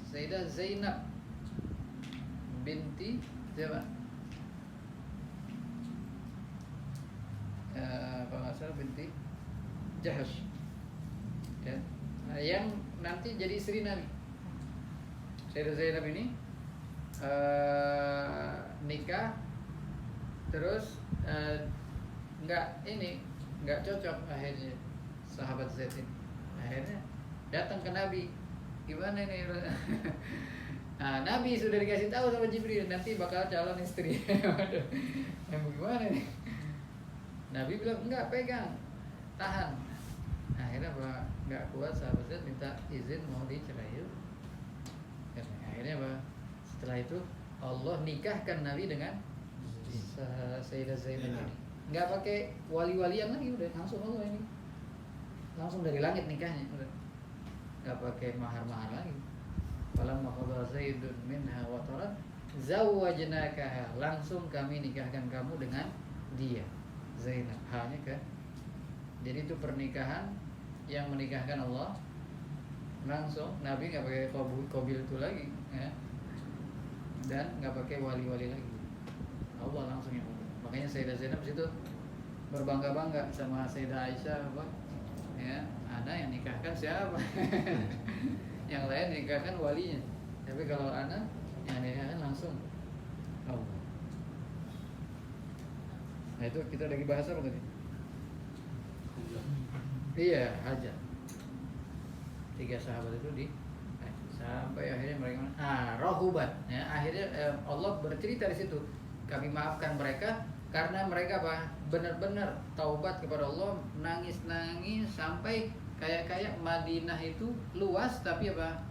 Sayyidah Zainab binti siapa? Kalau nggak salah binti Jahash, ya, yang nanti jadi istri Nabi. Sayyidah Zainab ini nikah, terus nggak cocok akhirnya sahabat Zaid ini. Akhirnya datang ke Nabi, gimana nih? Nah, Nabi sudah dikasih tahu sama Jibril nanti bakal calon istri. Yang gimana nih? Nabi bilang enggak, pegang, tahan. Nah, akhirnya nggak kuat, sahabat Zaid minta izin mau dicerai. Akhirnya setelah itu Allah nikahkan Nabi dengan Sayyidah Zainab ini. nggak pakai wali-walian lagi, udah langsung Allah ini, langsung dari langit nikahnya, udah nggak pakai mahar-mahar lagi. Falamma qada Zaidun minha wataran zawwajnakaha, langsung kami nikahkan kamu dengan dia, Zainab. Hanya kan, jadi itu pernikahan yang menikahkan Allah langsung. Nabi nggak pakai kobil itu lagi ya, dan nggak pakai wali-wali lagi, Allah langsung yang ngomong. Makanya Sayyidah Zainab situ berbangga-bangga sama Sayyidah Aisyah, apa ya, ana yang nikahkan siapa? Yang lain nikahkan walinya, tapi kalau ana yang nikahkan langsung Allah. Nah itu kita lagi bahas apa tadi? Iya, hajat. 3 sahabat itu sampai akhirnya mereka rohuban ya, akhirnya Allah bercerita di situ, kami maafkan mereka karena mereka apa, benar-benar taubat kepada Allah, nangis-nangis sampai kayak Madinah itu luas tapi apa,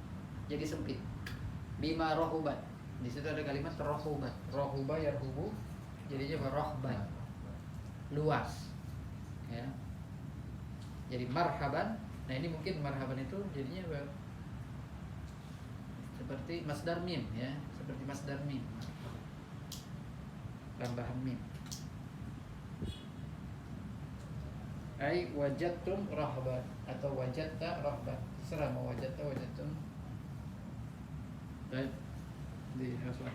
jadi sempit. Bima rohuban, di situ ada kalimat rohuban, rohuba yarhubu, jadinya apa, rohban, luas ya, jadi marhaban. Nah ini mungkin marhaban itu jadinya apa, seperti masdar mim ya, seperti masdar mim, tambahan mim. Ai wajadtum rahban atau wajadta rahban, serah mau wajadta wajadtum. Baik, di hafal.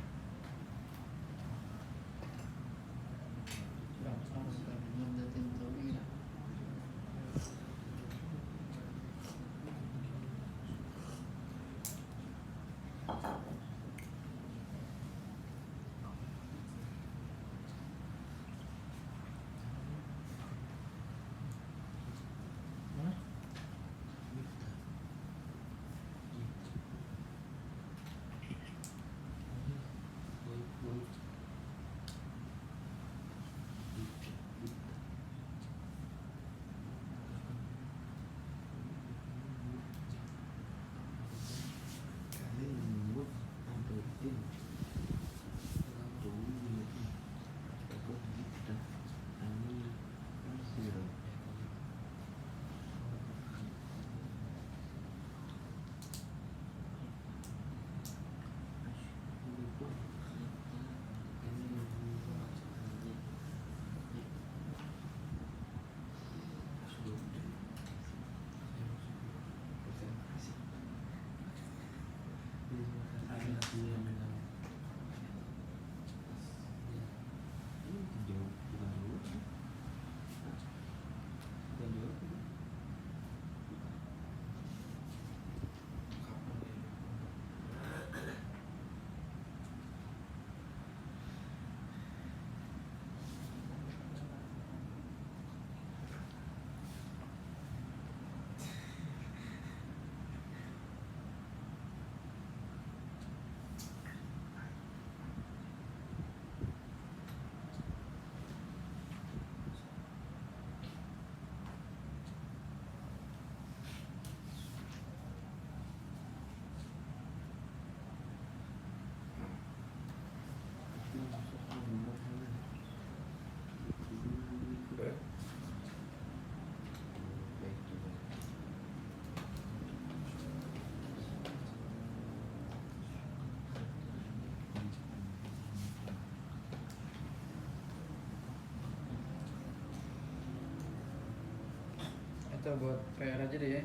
Kita buat PR aja deh ya,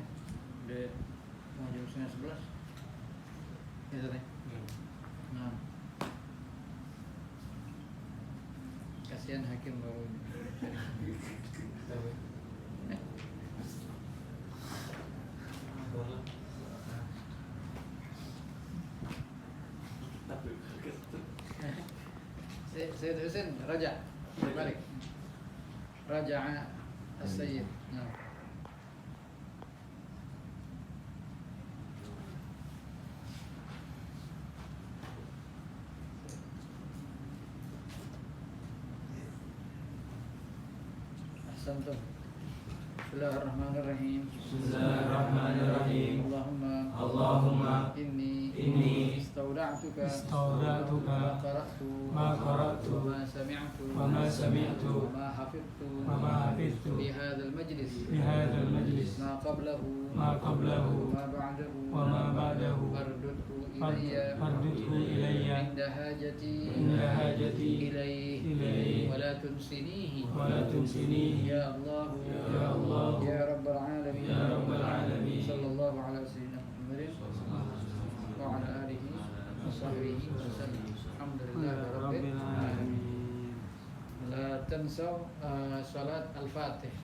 udah mau jam 10:30 gitu deh. Nah, kasihan hakim baru Sayyid Husain raja balik raja as-sayyid. Nah, Ahsantum. Bismillahirrahmanirrahim. Bismillahirrahmanirrahim. Allahumma Allahumma inni إني استودعتك ما قرأت وما سمعت وما حفظت لهذا المجلس ما قبله وما بعده فاردده إلي عند حاجتي إليه ولا تنسنيه يا الله يا رب العالمين صلى الله على سيدنا محمد وعلى آله وصحبه وسلم الحمد لله رب العالمين. لا تنسوا صلاة الفاتح.